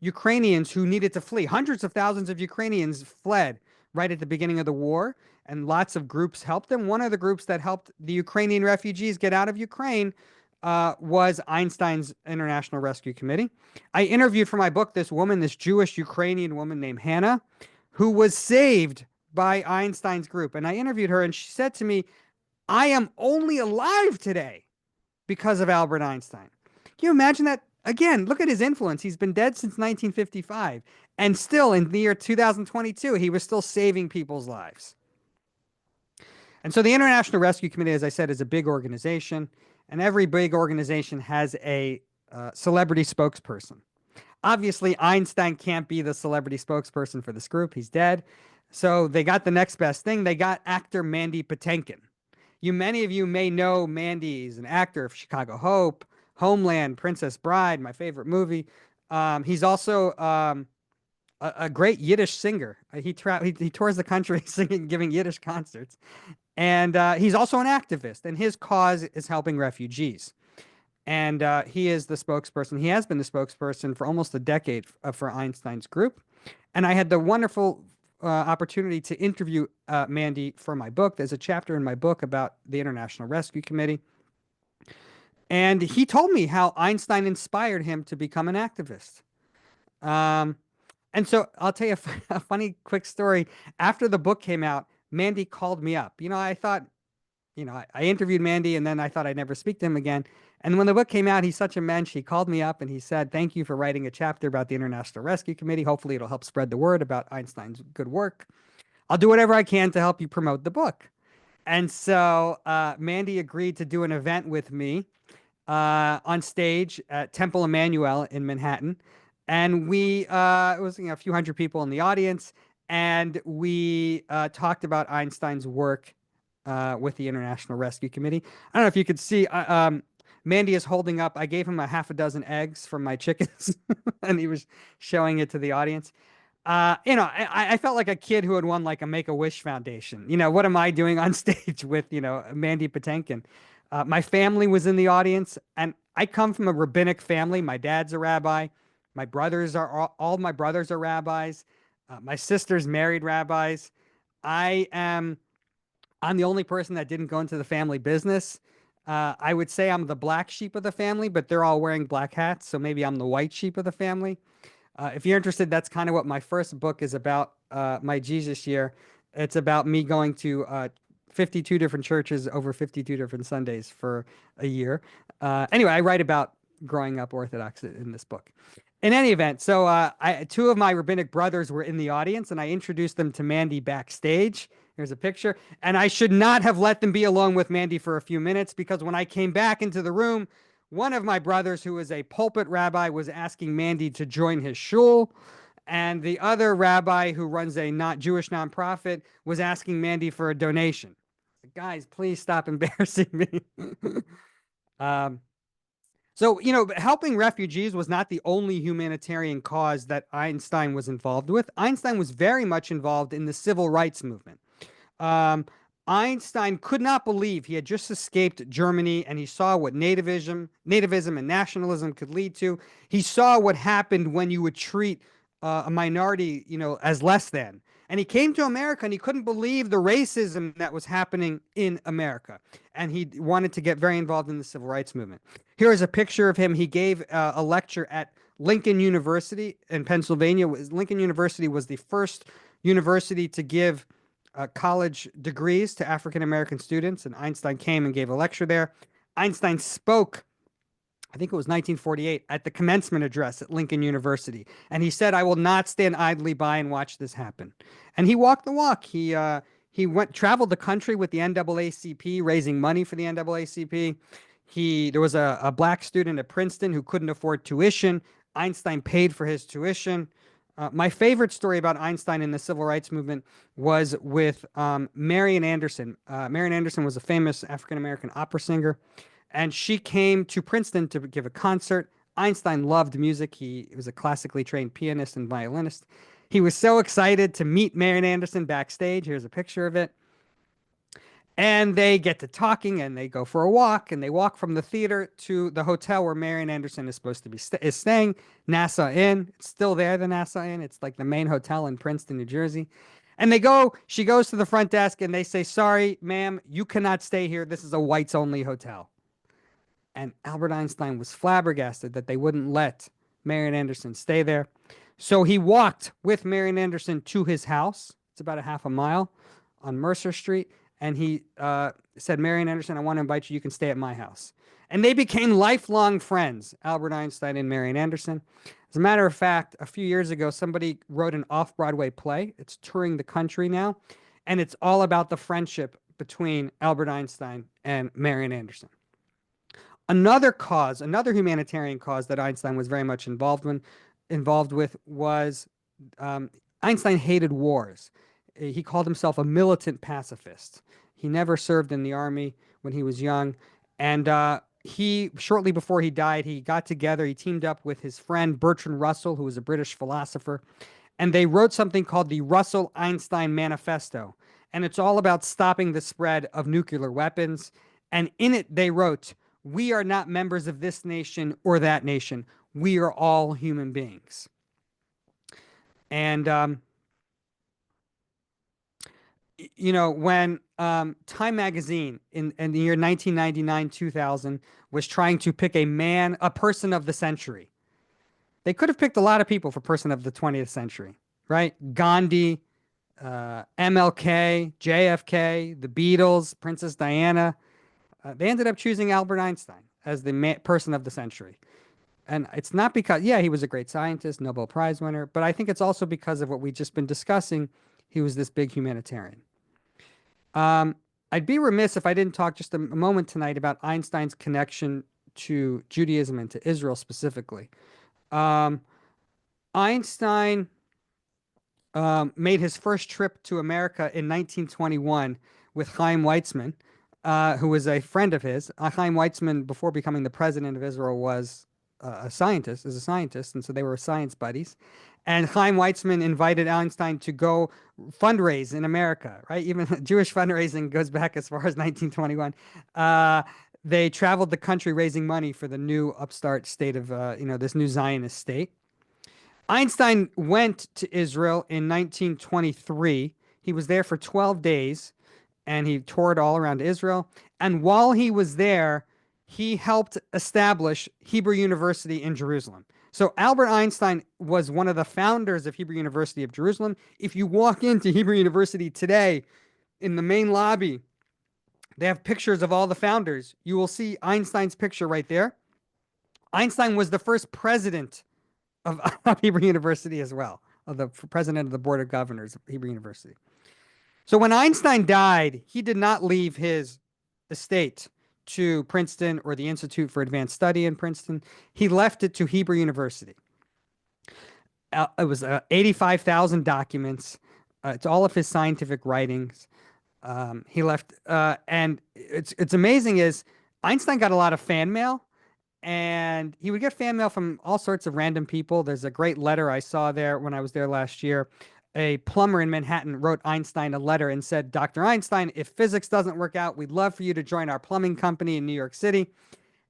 Ukrainians who needed to flee. Hundreds of thousands of Ukrainians fled right at the beginning of the war, and lots of groups helped them. One of the groups that helped the Ukrainian refugees get out of Ukraine was Einstein's International Rescue Committee. I interviewed for my book this Jewish Ukrainian woman named Hannah, who was saved by Einstein's group. And I interviewed her, and she said to me, "I am only alive today because of Albert Einstein." Can you imagine that? Again, look at his influence. He's been dead since 1955. And still, in the year 2022, he was still saving people's lives. And so the International Rescue Committee, as I said, is a big organization. And every big organization has a celebrity spokesperson. Obviously, Einstein can't be the celebrity spokesperson for this group. He's dead. So they got the next best thing. They got actor Mandy Patinkin. Many of you may know Mandy. He's an actor of Chicago Hope, Homeland, Princess Bride, my favorite movie. He's also a great Yiddish singer. He tours the country singing, giving Yiddish concerts. And he's also an activist, and his cause is helping refugees. And he is the spokesperson. He has been the spokesperson for almost a decade for Einstein's group. And I had the wonderful opportunity to interview Mandy for my book. There's a chapter in my book about the International Rescue Committee. And he told me how Einstein inspired him to become an activist. And so I'll tell you a funny, quick story. After the book came out, Mandy called me up. I thought, I interviewed Mandy, and then I thought I'd never speak to him again. And when the book came out, he's such a mensch. He called me up and he said, "Thank you for writing a chapter about the International Rescue Committee. Hopefully it'll help spread the word about Einstein's good work. I'll do whatever I can to help you promote the book." And so Mandy agreed to do an event with me on stage at Temple Emmanuel in Manhattan. And it was a few hundred people in the audience. And we talked about Einstein's work with the International Rescue Committee. I don't know if you could see, Mandy is holding up, I gave him a half a dozen eggs from my chickens, and he was showing it to the audience. I felt like a kid who had won like a Make-A-Wish Foundation. What am I doing on stage with, Mandy Patinkin? My family was in the audience, and I come from a rabbinic family. My dad's a rabbi. All my brothers are rabbis. My sister's married rabbis. I'm the only person that didn't go into the family business. I would say I'm the black sheep of the family, but they're all wearing black hats, so maybe I'm the white sheep of the family. If you're interested, that's kind of what my first book is about, my Jesus year. It's about me going to 52 different churches over 52 different Sundays for a year. Anyway, I write about growing up Orthodox in this book. In any event, so two of my rabbinic brothers were in the audience, and I introduced them to Mandy backstage. Here's a picture. And I should not have let them be alone with Mandy for a few minutes, because when I came back into the room, one of my brothers, who is a pulpit rabbi, was asking Mandy to join his shul. And the other rabbi, who runs a not Jewish nonprofit, was asking Mandy for a donation. Guys, please stop embarrassing me. So, helping refugees was not the only humanitarian cause that Einstein was involved with. Einstein was very much involved in the civil rights movement. Einstein could not believe he had just escaped Germany, and he saw what nativism and nationalism could lead to. He saw what happened when you would treat a minority, as less than. And he came to America, and he couldn't believe the racism that was happening in America. And he wanted to get very involved in the civil rights movement. Here is a picture of him. He gave a lecture at Lincoln University in Pennsylvania. Lincoln University was the first university to give college degrees to African-American students, and Einstein came and gave a lecture there. Einstein spoke, I think it was 1948, at the commencement address at Lincoln University. And he said, "I will not stand idly by and watch this happen." And he walked the walk. He traveled the country with the NAACP, raising money for the NAACP. There was a black student at Princeton who couldn't afford tuition. Einstein paid for his tuition. My favorite story about Einstein in the civil rights movement was with Marian Anderson. Marian Anderson was a famous African-American opera singer, and she came to Princeton to give a concert. Einstein loved music. He was a classically trained pianist and violinist. He was so excited to meet Marian Anderson backstage. Here's a picture of it. And they get to talking, and they go for a walk, and they walk from the theater to the hotel where Marian Anderson is supposed to be staying, Nassau Inn. It's still there, the Nassau Inn. It's like the main hotel in Princeton, New Jersey. And she goes to the front desk, and they say, "Sorry, ma'am, you cannot stay here. This is a whites-only hotel." And Albert Einstein was flabbergasted that they wouldn't let Marian Anderson stay there. So he walked with Marian Anderson to his house. It's about a half a mile on Mercer Street. And he said, "Marian Anderson, I want to invite you. You can stay at my house." And they became lifelong friends, Albert Einstein and Marian Anderson. As a matter of fact, a few years ago, somebody wrote an off-Broadway play. It's touring the country now. And it's all about the friendship between Albert Einstein and Marian Anderson. Another humanitarian cause that Einstein was very much involved with was Einstein hated wars. He called himself a militant pacifist. He never served in the army when he was young. And shortly before he died, he teamed up with his friend Bertrand Russell, who was a British philosopher. And they wrote something called the Russell-Einstein Manifesto. And it's all about stopping the spread of nuclear weapons. And in it, they wrote, "We are not members of this nation or that nation. We are all human beings." And when Time Magazine in the year 1999-2000 was trying to pick a person of the century, they could have picked a lot of people for person of the 20th century, right? Gandhi, MLK, JFK, the Beatles, Princess Diana. They ended up choosing Albert Einstein as the person of the century. And it's not because, he was a great scientist, Nobel Prize winner, but I think it's also because of what we've just been discussing. He was this big humanitarian. I'd be remiss if I didn't talk just a moment tonight about Einstein's connection to Judaism and to Israel specifically. Einstein made his first trip to America in 1921 with Chaim Weizmann, who was a friend of his. Chaim Weizmann, before becoming the president of Israel, was a scientist, and so they were science buddies. And Chaim Weizmann invited Einstein to go fundraise in America, right? Even Jewish fundraising goes back as far as 1921. They traveled the country raising money for the new upstart state of, this new Zionist state. Einstein went to Israel in 1923. He was there for 12 days, and he toured all around Israel. And while he was there, he helped establish Hebrew University in Jerusalem. So Albert Einstein was one of the founders of Hebrew University of Jerusalem. If you walk into Hebrew University today, in the main lobby, they have pictures of all the founders. You will see Einstein's picture right there. Einstein was the first president of Hebrew University as well, of the president of the board of governors of Hebrew University. So when Einstein died, he did not leave his estate to Princeton or the Institute for Advanced Study in Princeton. He left it to Hebrew University. It was 85,000 documents. It's all of his scientific writings. He left, and it's amazing is Einstein got a lot of fan mail, and he would get fan mail from all sorts of random people. There's a great letter I saw there when I was there last year. A plumber in Manhattan wrote Einstein a letter and said, Dr. Einstein, if physics doesn't work out, we'd love for you to join our plumbing company in New York City.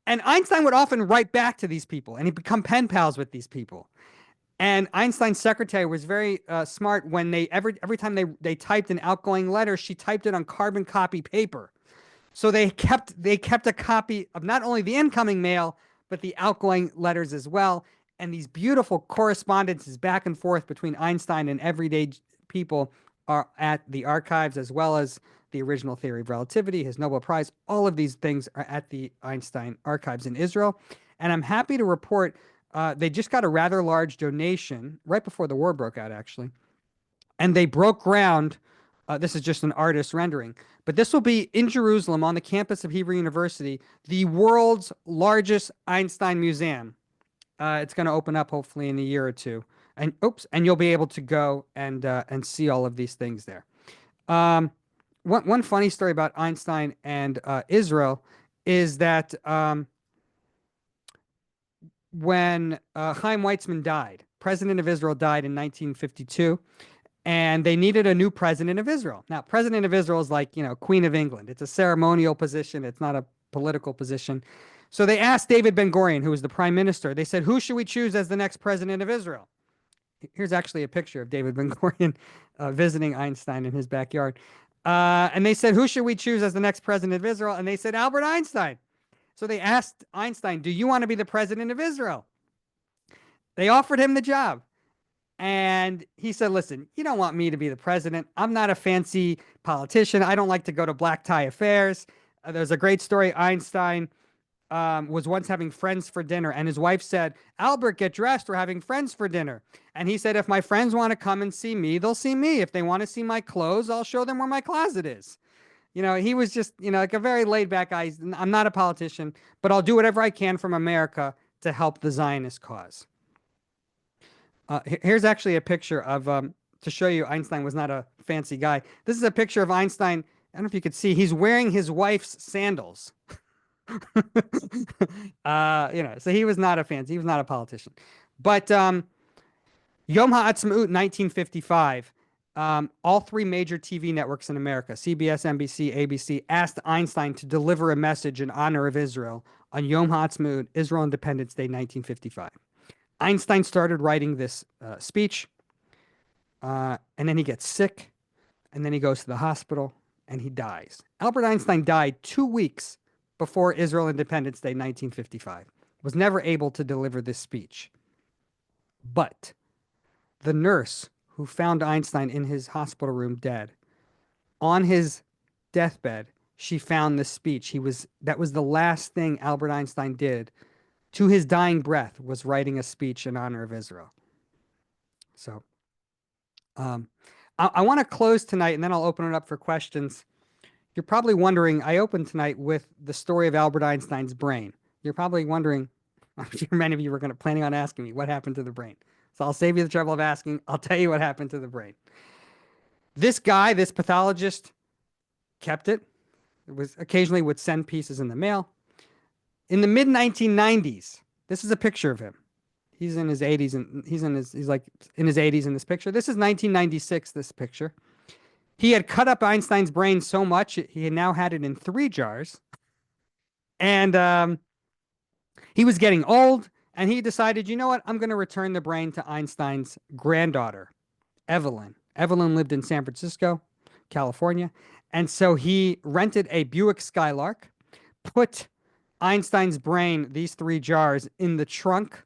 And Einstein would often write back to these people, and he'd become pen pals with these people. And Einstein's secretary was very smart. When they every time they typed an outgoing letter, she typed it on carbon copy paper. So they kept a copy of not only the incoming mail, but the outgoing letters as well. And these beautiful correspondences back and forth between Einstein and everyday people are at the archives, as well as the original theory of relativity, his Nobel Prize. All of these things are at the Einstein archives in Israel. And I'm happy to report they just got a rather large donation right before the war broke out, actually. And they broke ground. This is just an artist's rendering. But this will be in Jerusalem on the campus of Hebrew University, the world's largest Einstein museum. It's going to open up hopefully in a year or two. And you'll be able to go and see all of these things there. One funny story about Einstein and Israel is that when Chaim Weizmann died, president of Israel died in 1952, and they needed a new president of Israel. Now, president of Israel is like, Queen of England. It's a ceremonial position. It's not a political position. So they asked David Ben-Gurion, who was the prime minister, they said, who should we choose as the next president of Israel? Here's actually a picture of David Ben-Gurion visiting Einstein in his backyard. And they said, who should we choose as the next president of Israel? And they said, Albert Einstein. So they asked Einstein, do you want to be the president of Israel? They offered him the job. And he said, listen, you don't want me to be the president. I'm not a fancy politician. I don't like to go to black tie affairs. There's a great story. Einstein was once having friends for dinner, and his wife said, Albert, get dressed. We're having friends for dinner. And he said, if my friends want to come and see me, they'll see me. If they want to see my clothes, I'll show them where my closet is. He was just, like a very laid back guy. I'm not a politician, but I'll do whatever I can from America to help the Zionist cause. Here's actually a picture of, to show you Einstein was not a fancy guy. This is a picture of Einstein. I don't know if you could see, he's wearing his wife's sandals. So he was not a politician. But Yom HaAtzmaut 1955, all three major TV networks in America, CBS, NBC, ABC, asked Einstein to deliver a message in honor of Israel on Yom HaAtzmaut, Israel Independence Day 1955. Einstein started writing this speech, and then he gets sick, and then he goes to the hospital, and he dies. Albert Einstein died 2 weeks before Israel Independence Day 1955, was never able to deliver this speech. But the nurse who found Einstein in his hospital room dead, on his deathbed, she found this speech. That was the last thing Albert Einstein did to his dying breath, was writing a speech in honor of Israel. So I want to close tonight, and then I'll open it up for questions. You're probably wondering, I opened tonight with the story of Albert Einstein's brain. You're probably wondering, I'm sure many of you were planning on asking me, what happened to the brain? So I'll save you the trouble of asking. I'll tell you what happened to the brain. This guy, this pathologist, kept it. It was occasionally would send pieces in the mail. In the mid 1990s, this is a picture of him. He's in his 80s, and he's like in his 80s in this picture. This is 1996. This picture. He had cut up Einstein's brain so much he now had it in 3 jars, and he was getting old. And he decided, you know what? I'm going to return the brain to Einstein's granddaughter, Evelyn. Evelyn lived in San Francisco, California. And so he rented a Buick Skylark, put Einstein's brain, these 3 jars, in the trunk,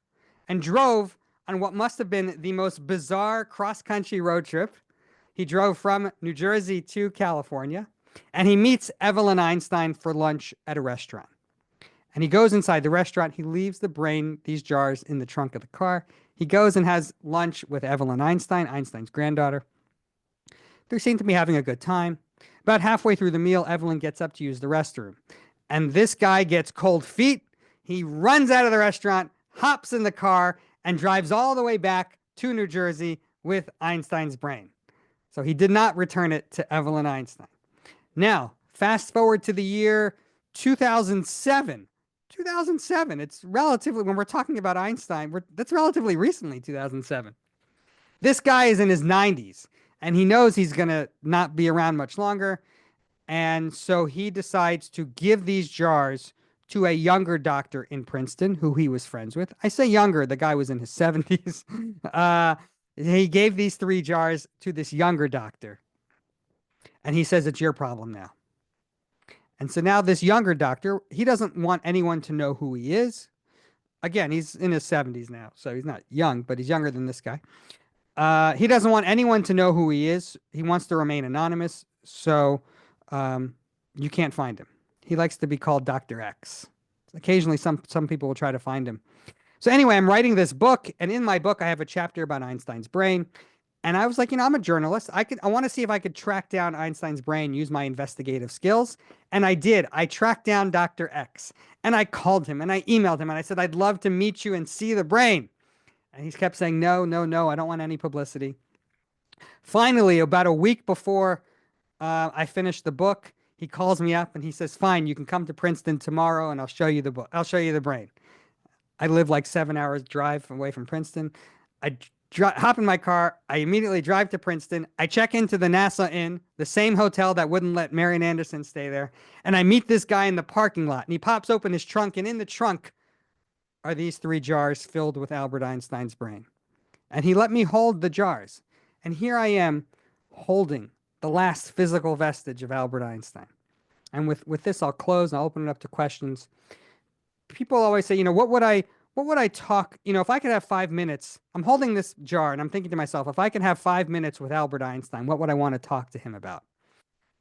and drove on what must have been the most bizarre cross-country road trip. He drove from New Jersey to California, and he meets Evelyn Einstein for lunch at a restaurant. And he goes inside the restaurant. He leaves these jars in the trunk of the car. He goes and has lunch with Evelyn Einstein, Einstein's granddaughter. They seem to be having a good time. About halfway through the meal, Evelyn gets up to use the restroom. And this guy gets cold feet. He runs out of the restaurant, hops in the car, and drives all the way back to New Jersey with Einstein's brain. So he did not return it to Evelyn Einstein. Now, fast forward to the year 2007. 2007, it's relatively, when we're talking about Einstein, that's relatively recently, 2007. This guy is in his 90s, and he knows he's going to not be around much longer. And so he decides to give these jars to a younger doctor in Princeton who he was friends with. I say younger, the guy was in his 70s. He gave these 3 jars to this younger doctor. And he says, it's your problem now. And so now this younger doctor, he doesn't want anyone to know who he is. Again, he's in his 70s now, so he's not young, but he's younger than this guy. He doesn't want anyone to know who he is. He wants to remain anonymous, so you can't find him. He likes to be called Dr. X. Occasionally, some people will try to find him. So anyway, I'm writing this book, and in my book, I have a chapter about Einstein's brain. And I was like, I'm a journalist. I want to see if I could track down Einstein's brain, use my investigative skills. And I did. I tracked down Dr. X, and I called him, and I emailed him, and I said, I'd love to meet you and see the brain. And he kept saying, no, no, no, I don't want any publicity. Finally, about a week before I finished the book, he calls me up and he says, fine, you can come to Princeton tomorrow and I'll show you the book. I'll show you the brain. I live like 7 hours drive away from Princeton. I hop in my car. I immediately drive to Princeton. I check into the NASA Inn, the same hotel that wouldn't let Marian Anderson stay there. And I meet this guy in the parking lot, and he pops open his trunk, and in the trunk are these 3 jars filled with Albert Einstein's brain. And he let me hold the jars. And here I am holding the last physical vestige of Albert Einstein. And with this, I'll close and I'll open it up to questions. People always say, what would I talk, if I could have 5 minutes, I'm holding this jar and I'm thinking to myself, if I could have 5 minutes with Albert Einstein, what would I want to talk to him about?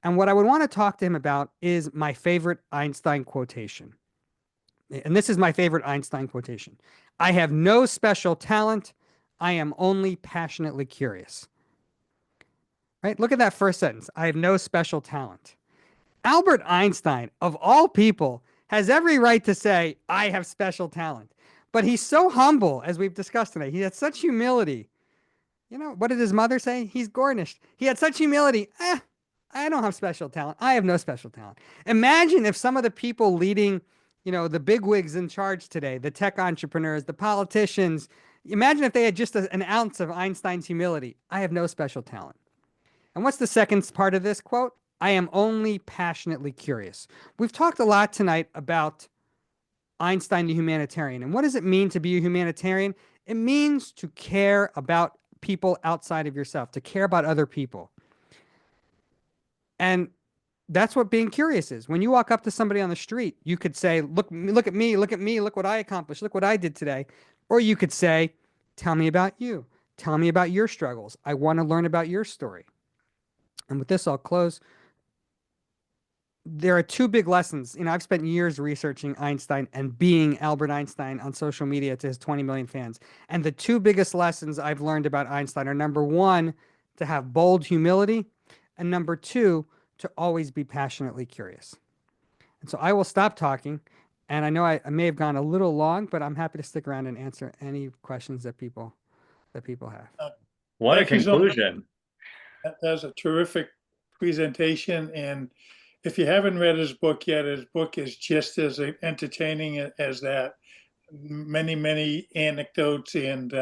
And what I would want to talk to him about is my favorite Einstein quotation. And this is my favorite Einstein quotation. I have no special talent. I am only passionately curious. Right? Look at that first sentence. I have no special talent. Albert Einstein, of all people, has every right to say, I have special talent. But he's so humble, as we've discussed tonight. He had such humility. What did his mother say? He's Gornish. He had such humility. I don't have special talent. I have no special talent. Imagine if some of the people leading, the bigwigs in charge today, the tech entrepreneurs, the politicians, imagine if they had just an ounce of Einstein's humility. I have no special talent. And what's the second part of this quote? I am only passionately curious. We've talked a lot tonight about Einstein the humanitarian. And what does it mean to be a humanitarian? It means to care about people outside of yourself, to care about other people. And that's what being curious is. When you walk up to somebody on the street, you could say, look at me, look what I accomplished, look what I did today. Or you could say, tell me about you. Tell me about your struggles. I want to learn about your story. And with this, I'll close. There are 2 big lessons. I've spent years researching Einstein and being Albert Einstein on social media to his 20 million fans. And the 2 biggest lessons I've learned about Einstein are, number 1, to have bold humility, and number 2, to always be passionately curious. And so I will stop talking. And I know I may have gone a little long, but I'm happy to stick around and answer any questions that people have. What a conclusion. That was a terrific presentation. And if you haven't read his book yet, his book is just as entertaining as that. Many, many anecdotes and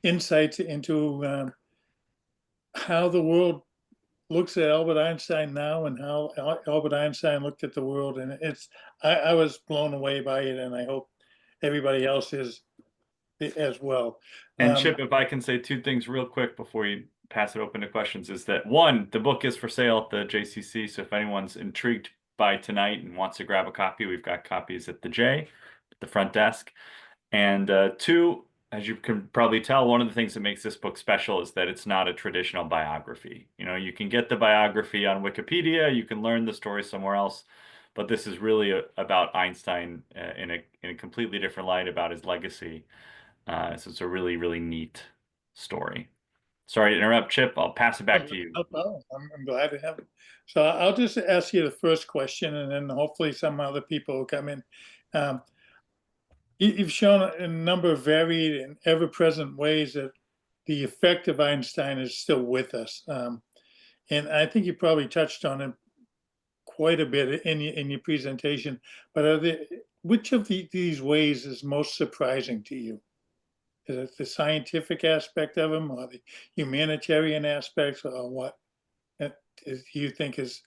insights into how the world looks at Albert Einstein now and how Albert Einstein looked at the world. And I was blown away by it, and I hope everybody else is as well. And Chip, if I can say 2 things real quick before you pass it open to questions, is that 1, the book is for sale at the JCC. So if anyone's intrigued by tonight and wants to grab a copy, we've got copies at the J, at the front desk. And 2, as you can probably tell, one of the things that makes this book special is that it's not a traditional biography. You know, you can get the biography on Wikipedia, you can learn the story somewhere else, but this is really about Einstein in a completely different light about his legacy. So it's a really, really neat story. Sorry to interrupt, Chip. I'll pass it back to you. No problem. I'm glad to have it. So I'll just ask you the first question, and then hopefully some other people will come in. Um, You've shown in a number of varied and ever-present ways that the effect of Einstein is still with us. And I think you probably touched on it quite a bit in your presentation, but which of these ways is most surprising to you? Is it the scientific aspect of them, or the humanitarian aspects, or what do you think is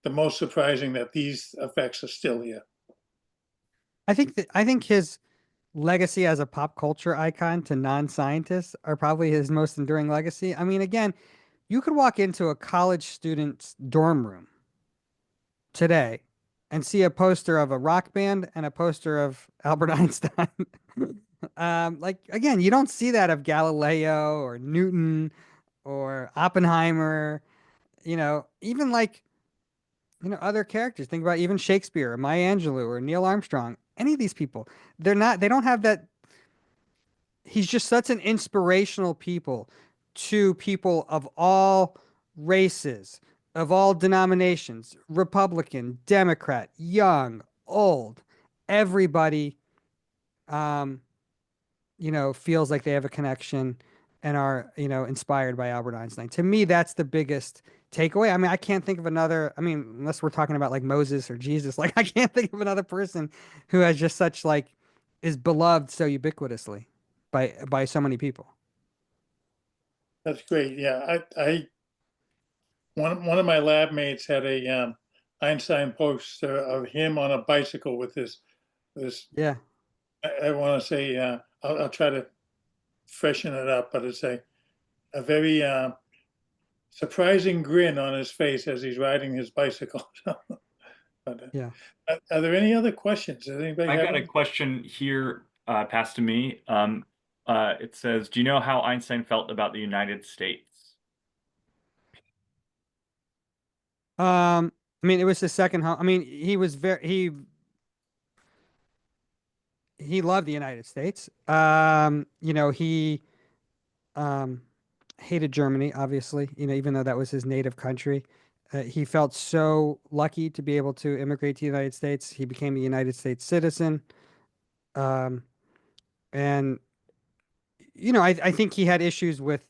the most surprising that these effects are still here? I think his legacy as a pop culture icon to non-scientists are probably his most enduring legacy. I mean, again, you could walk into a college student's dorm room today and see a poster of a rock band and a poster of Albert Einstein. Like again, you don't see that of Galileo or Newton or Oppenheimer, even like, other characters. Think about even Shakespeare or Maya Angelou or Neil Armstrong. Any of these people, they don't have that. He's just such an inspirational people to people of all races, of all denominations, Republican, Democrat, young, old, everybody, um, feels like they have a connection and are, inspired by Albert Einstein. To me, that's the biggest takeaway. I mean, I can't think of another, I mean, unless we're talking about like Moses or Jesus, like I can't think of another person who has just such like is beloved so ubiquitously by so many people. That's great. Yeah, one of my lab mates had a Einstein poster of him on a bicycle with this. Yeah. I want to say I'll try to freshen it up, but it's a very surprising grin on his face as he's riding his bicycle. But, Yeah. are there any other questions? Does anybody I have got a any? question here passed to me. It says, do you know how Einstein felt about the United States? I mean, it was his second home. I mean, he loved the United States. He um hated Germany, obviously, even though that was his native country. He felt so lucky to be able to immigrate to the United States. He became a United States citizen. Um, and I think he had issues with,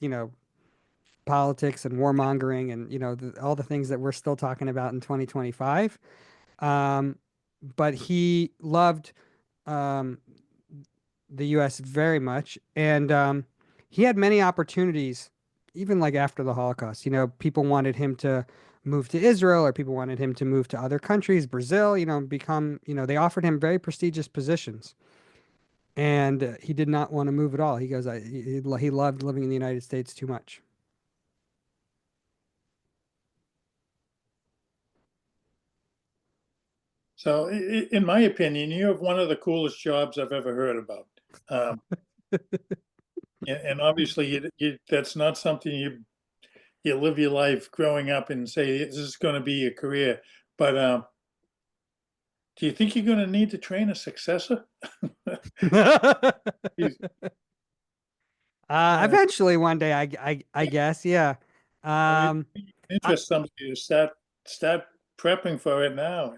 politics and warmongering and, all the things that we're still talking about in 2025. Um, but he loved um, the U.S. very much, and he had many opportunities, even like after the Holocaust. People wanted him to move to Israel, or people wanted him to move to other countries, Brazil. Become. They offered him very prestigious positions, and he did not want to move at all. He goes, he loved living in the United States too much. So, in my opinion, you have one of the coolest jobs I've ever heard about. Um, and obviously, that's not something you live your life growing up and say this is going to be your career. But do you think you're going to need to train a successor? Uh, Eventually, one day, I guess, yeah. it Um, I, interests somebody to start prepping for it now.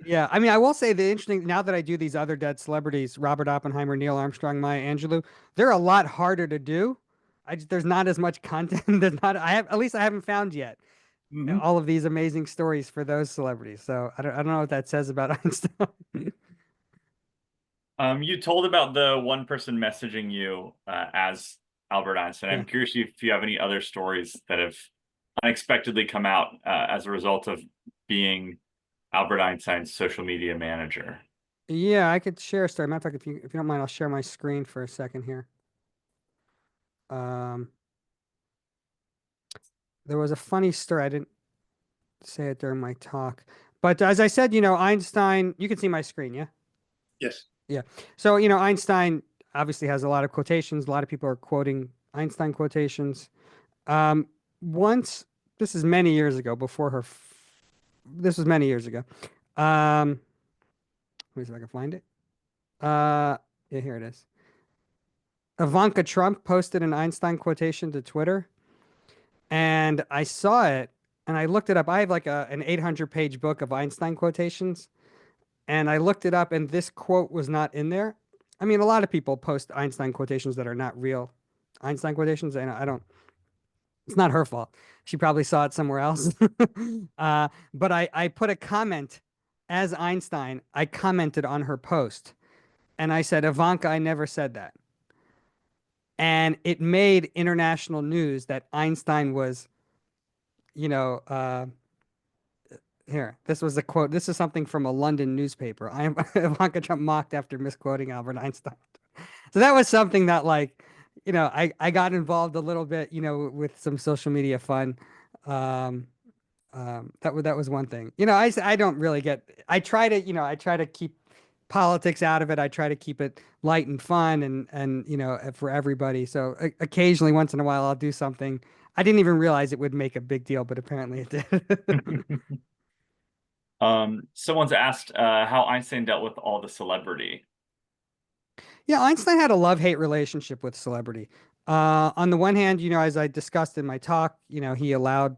Yeah, I mean, I will say the interesting now that I do these other dead celebrities, Robert Oppenheimer, Neil Armstrong, Maya Angelou, they're a lot harder to do. There's not as much content. There's not. I have at least I haven't found yet Mhm. all of these amazing stories for those celebrities. So I don't know what that says about Einstein. You told about the one person messaging you as Albert Einstein. Yeah. I'm curious if you have any other stories that have unexpectedly come out as a result of being Albert Einstein's social media manager. Yeah, I could share a story. Matter of fact, if you don't mind, I'll share my screen for a second here. Um, there was a funny story. I didn't say it during my talk, but as I said, Einstein. You can see my screen, yeah. Yes. Yeah. So, Einstein obviously has a lot of quotations. A lot of people are quoting Einstein quotations. Um, once, this is many years ago, this was many years ago. Let me see if I can find it. Yeah, here it is. Ivanka Trump posted an Einstein quotation to Twitter, and I saw it and I looked it up. I have like an 800-page book of Einstein quotations, and I looked it up, and this quote was not in there. I mean, a lot of people post Einstein quotations that are not real Einstein quotations, and I don't. It's not her fault. She probably saw it somewhere else. But I put a comment as Einstein. I commented on her post, and I said, Ivanka, I never said that. And it made international news that Einstein was, you know, here, this was a quote. This is something from a London newspaper. I am Ivanka Trump mocked after misquoting Albert Einstein. So that was something that, like, I got involved a little bit, with some social media fun. Um, that was one thing. I don't really I try to, I try to keep politics out of it. I try to keep it light and fun and for everybody. So occasionally, once in a while, I'll do something. I didn't even realize it would make a big deal, but apparently it did. Someone's asked how Einstein dealt with all the celebrity. Yeah, Einstein had a love-hate relationship with celebrity. On the one hand, as I discussed in my talk, he allowed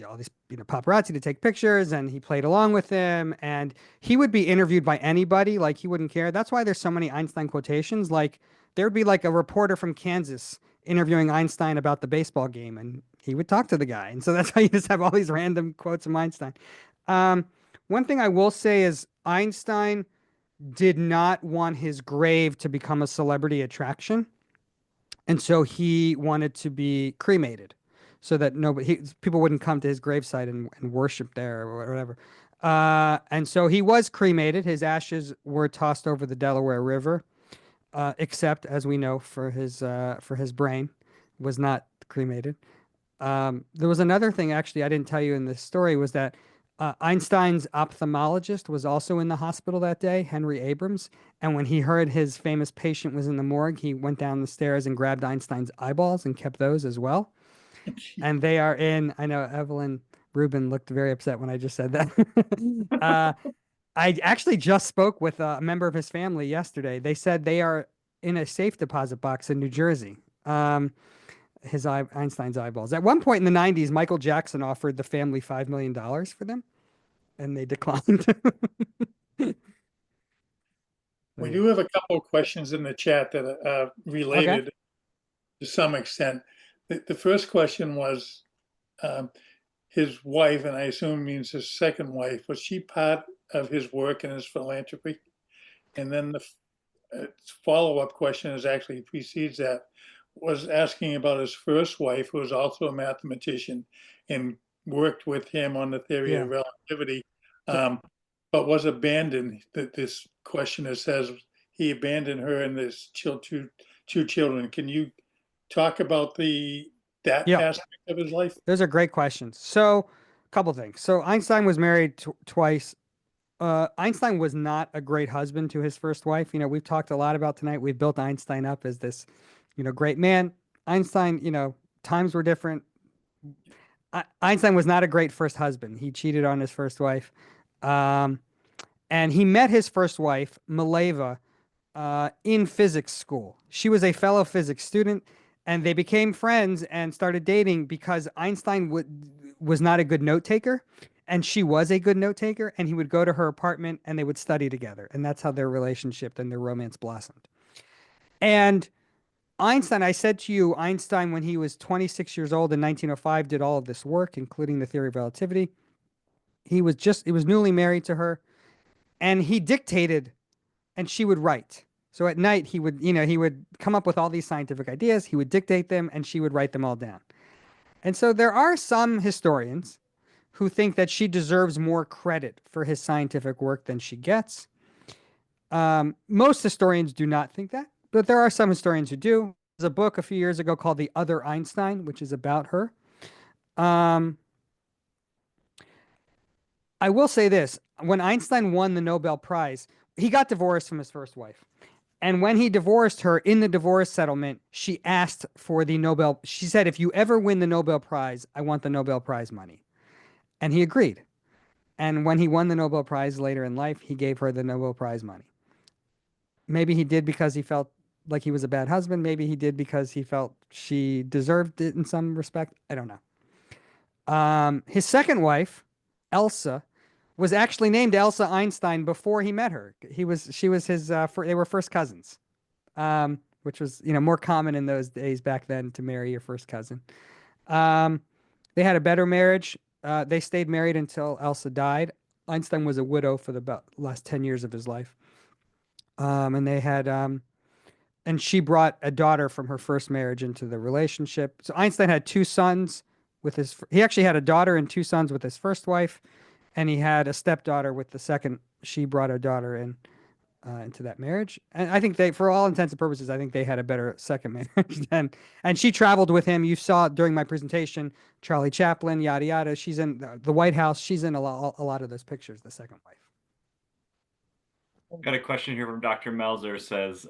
all these paparazzi to take pictures, and he played along with them, and he would be interviewed by anybody, like he wouldn't care. That's why there's so many Einstein quotations. Like there would be like a reporter from Kansas interviewing Einstein about the baseball game, and he would talk to the guy. And so that's how you just have all these random quotes from Einstein. Um, One thing I will say is Einstein did not want his grave to become a celebrity attraction. And so he wanted to be cremated so that people wouldn't come to his gravesite and worship there or whatever. And so he was cremated. His ashes were tossed over the Delaware River, except, as we know, for his brain was not cremated. There was another thing, actually, I didn't tell you in this story, was that Einstein's ophthalmologist was also in the hospital that day, Henry Abrams. And when he heard his famous patient was in the morgue, he went down the stairs and grabbed Einstein's eyeballs and kept those as well. And they are I know Evelyn Rubin looked very upset when I just said that. I actually just spoke with a member of his family yesterday. They said they are in a safe deposit box in New Jersey. Einstein's eyeballs. At one point in the 90s, Michael Jackson offered the family $5 million for them, and they declined. We do have a couple of questions in the chat that are related to some extent. The first question was his wife, and I assume means his second wife, was she part of his work and his philanthropy? And then the follow-up question is actually precedes that, was asking about his first wife, who was also a mathematician and worked with him on the theory of relativity, but was abandoned. This questioner says he abandoned her and his two children. Can you talk about that aspect of his life? Those are great questions. So, a couple things. So, Einstein was married twice. Einstein was not a great husband to his first wife. We've talked a lot about tonight. We've built Einstein up as this, great man. Einstein, times were different. Einstein was not a great first husband. He cheated on his first wife. And he met his first wife, Mileva, in physics school. She was a fellow physics student, and they became friends and started dating because Einstein was not a good note taker, and she was a good note taker, and he would go to her apartment and they would study together. And that's how their relationship and their romance blossomed. And Einstein, I said to you, Einstein, when he was 26 years old in 1905, did all of this work, including the theory of relativity. He was newly married to her, and he dictated, and she would write. So at night, he would come up with all these scientific ideas. He would dictate them, and she would write them all down. And so there are some historians who think that she deserves more credit for his scientific work than she gets. Most historians do not think that, but there are some historians who do. There's a book a few years ago called The Other Einstein, which is about her. I will say this. When Einstein won the Nobel Prize, he got divorced from his first wife. And when he divorced her in the divorce settlement, she asked for the Nobel. She said, if you ever win the Nobel Prize, I want the Nobel Prize money. And he agreed. And when he won the Nobel Prize later in life, he gave her the Nobel Prize money. Maybe he did because he felt like he was a bad husband. Maybe he did because he felt she deserved it in some respect. I don't know. His second wife, Elsa, was actually named Elsa Einstein before he met her. She was his, they were first cousins, which was, more common in those days back then to marry your first cousin. They had a better marriage. They stayed married until Elsa died. Einstein was a widow for the about last 10 years of his life. And they had, and she brought a daughter from her first marriage into the relationship. So Einstein had two sons he actually had a daughter and two sons with his first wife, and he had a stepdaughter with the second. She brought a daughter into that marriage. And I think for all intents and purposes, I think they had a better second marriage than, and she traveled with him. You saw during my presentation, Charlie Chaplin, yada, yada. She's in the White House. She's in a lot of those pictures, the second wife. Got a question here from Dr. Melzer says,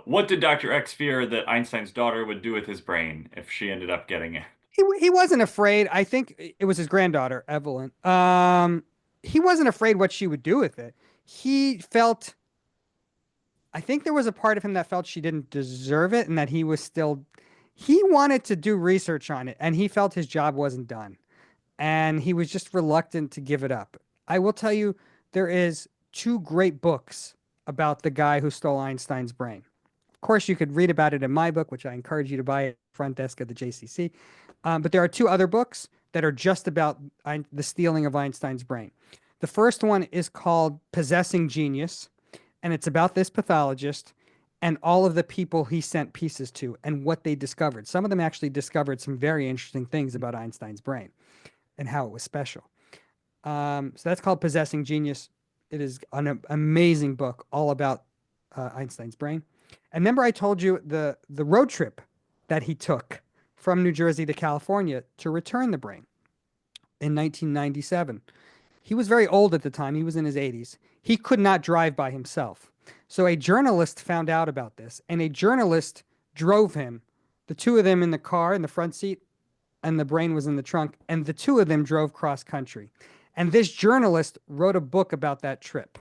what did Dr. X fear that Einstein's daughter would do with his brain if she ended up getting it? He wasn't afraid. I think it was his granddaughter, Evelyn. He wasn't afraid what she would do with it. He felt, I think there was a part of him that felt she didn't deserve it and that he wanted to do research on it and he felt his job wasn't done. And he was just reluctant to give it up. I will tell you, there is two great books about the guy who stole Einstein's brain. Of course, you could read about it in my book, which I encourage you to buy at the front desk of the JCC. But there are two other books that are just about the stealing of Einstein's brain. The first one is called Possessing Genius, and it's about this pathologist and all of the people he sent pieces to and what they discovered. Some of them actually discovered some very interesting things about Einstein's brain and how it was special. So that's called Possessing Genius. It is an amazing book all about Einstein's brain. And remember I told you the road trip that he took from New Jersey to California to return the brain in 1997. He was very old at the time. He was in his 80s. He could not drive by himself. So a journalist found out about this, and a journalist drove him, the two of them in the car in the front seat, and the brain was in the trunk, and the two of them drove cross country. And this journalist wrote a book about that trip,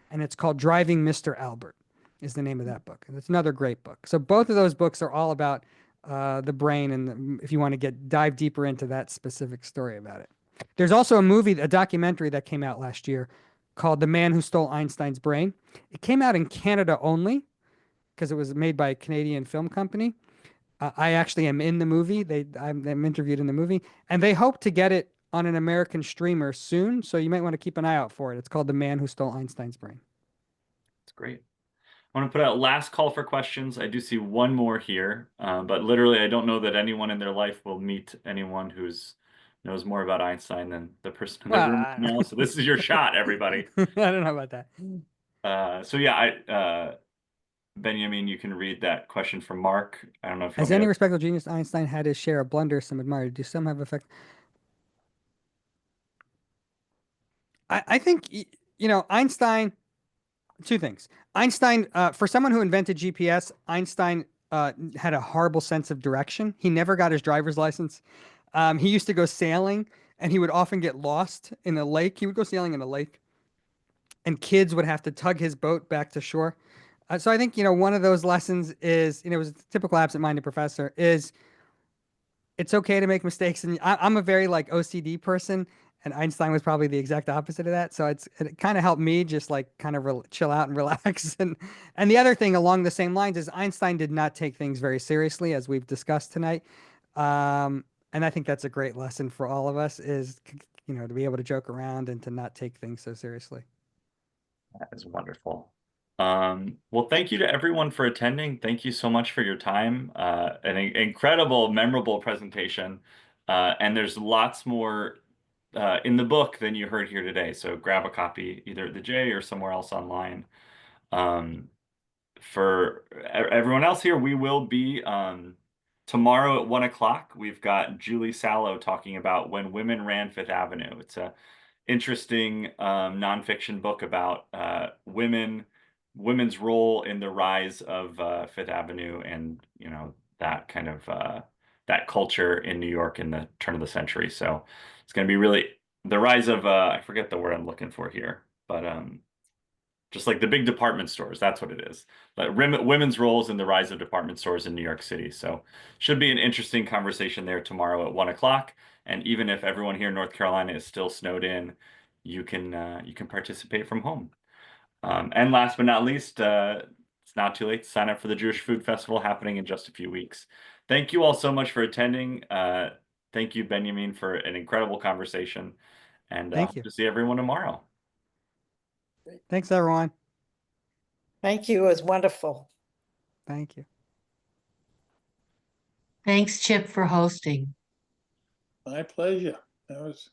and it's called Driving Mr. Albert is the name of that book. And it's another great book. So both of those books are all about the brain, and if you want to dive deeper into that specific story about it. There's also a documentary that came out last year called The Man Who Stole Einstein's Brain. It came out in Canada only because it was made by a Canadian film company. I actually am in the movie. I'm interviewed in the movie, and they hope to get it on an American streamer soon. So you might want to keep an eye out for it. It's called The Man Who Stole Einstein's Brain. That's great. I want to put out last call for questions. I do see one more here, but literally I don't know that anyone in their life will meet anyone who's knows more about Einstein than the person in the room now. So this is your shot, everybody. I don't know about that. So yeah, Benjamin, you can read that question from Mark. I don't know if you As any respectable genius, Einstein had his share of blunders, some admired. Do some have effect? I think, Einstein, two things. Einstein, for someone who invented GPS, Einstein had a horrible sense of direction. He never got his driver's license. He used to go sailing, and he would often get lost in a lake. He would go sailing in a lake, and kids would have to tug his boat back to shore. So I think, one of those lessons is, it was a typical absent-minded professor, is it's okay to make mistakes. And I'm a very OCD person, and Einstein was probably the exact opposite of that. So it kind of helped me just kind of chill out and relax. And the other thing along the same lines is Einstein did not take things very seriously, as we've discussed tonight. And I think that's a great lesson for all of us is, to be able to joke around and to not take things so seriously. That is wonderful. Well, thank you to everyone for attending. Thank you so much for your time. An incredible, memorable presentation. And there's lots more in the book than you heard here today. So grab a copy either at the J or somewhere else online. For everyone else here, we will be tomorrow at 1 o'clock. We've got Julie Sallow talking about When Women Ran Fifth Avenue. It's a interesting nonfiction book about women women's role in the rise of Fifth Avenue and, you know, that kind of that culture in New York in the turn of the century. So it's going to be really the rise of I forget the word I'm looking for here, but just like the big department stores, that's what it is. Like women's roles in the rise of department stores in New York City. So should be an interesting conversation there tomorrow at 1 o'clock. And even if everyone here in North Carolina is still snowed in, you can participate from home. And last but not least, it's not too late to sign up for the Jewish Food Festival happening in just a few weeks. Thank you all so much for attending. Thank you, Benjamin, for an incredible conversation. And Thank hope you. to see everyone tomorrow. Thanks, everyone. Thank you. It was wonderful. Thank you. Thanks, Chip, for hosting. My pleasure. That was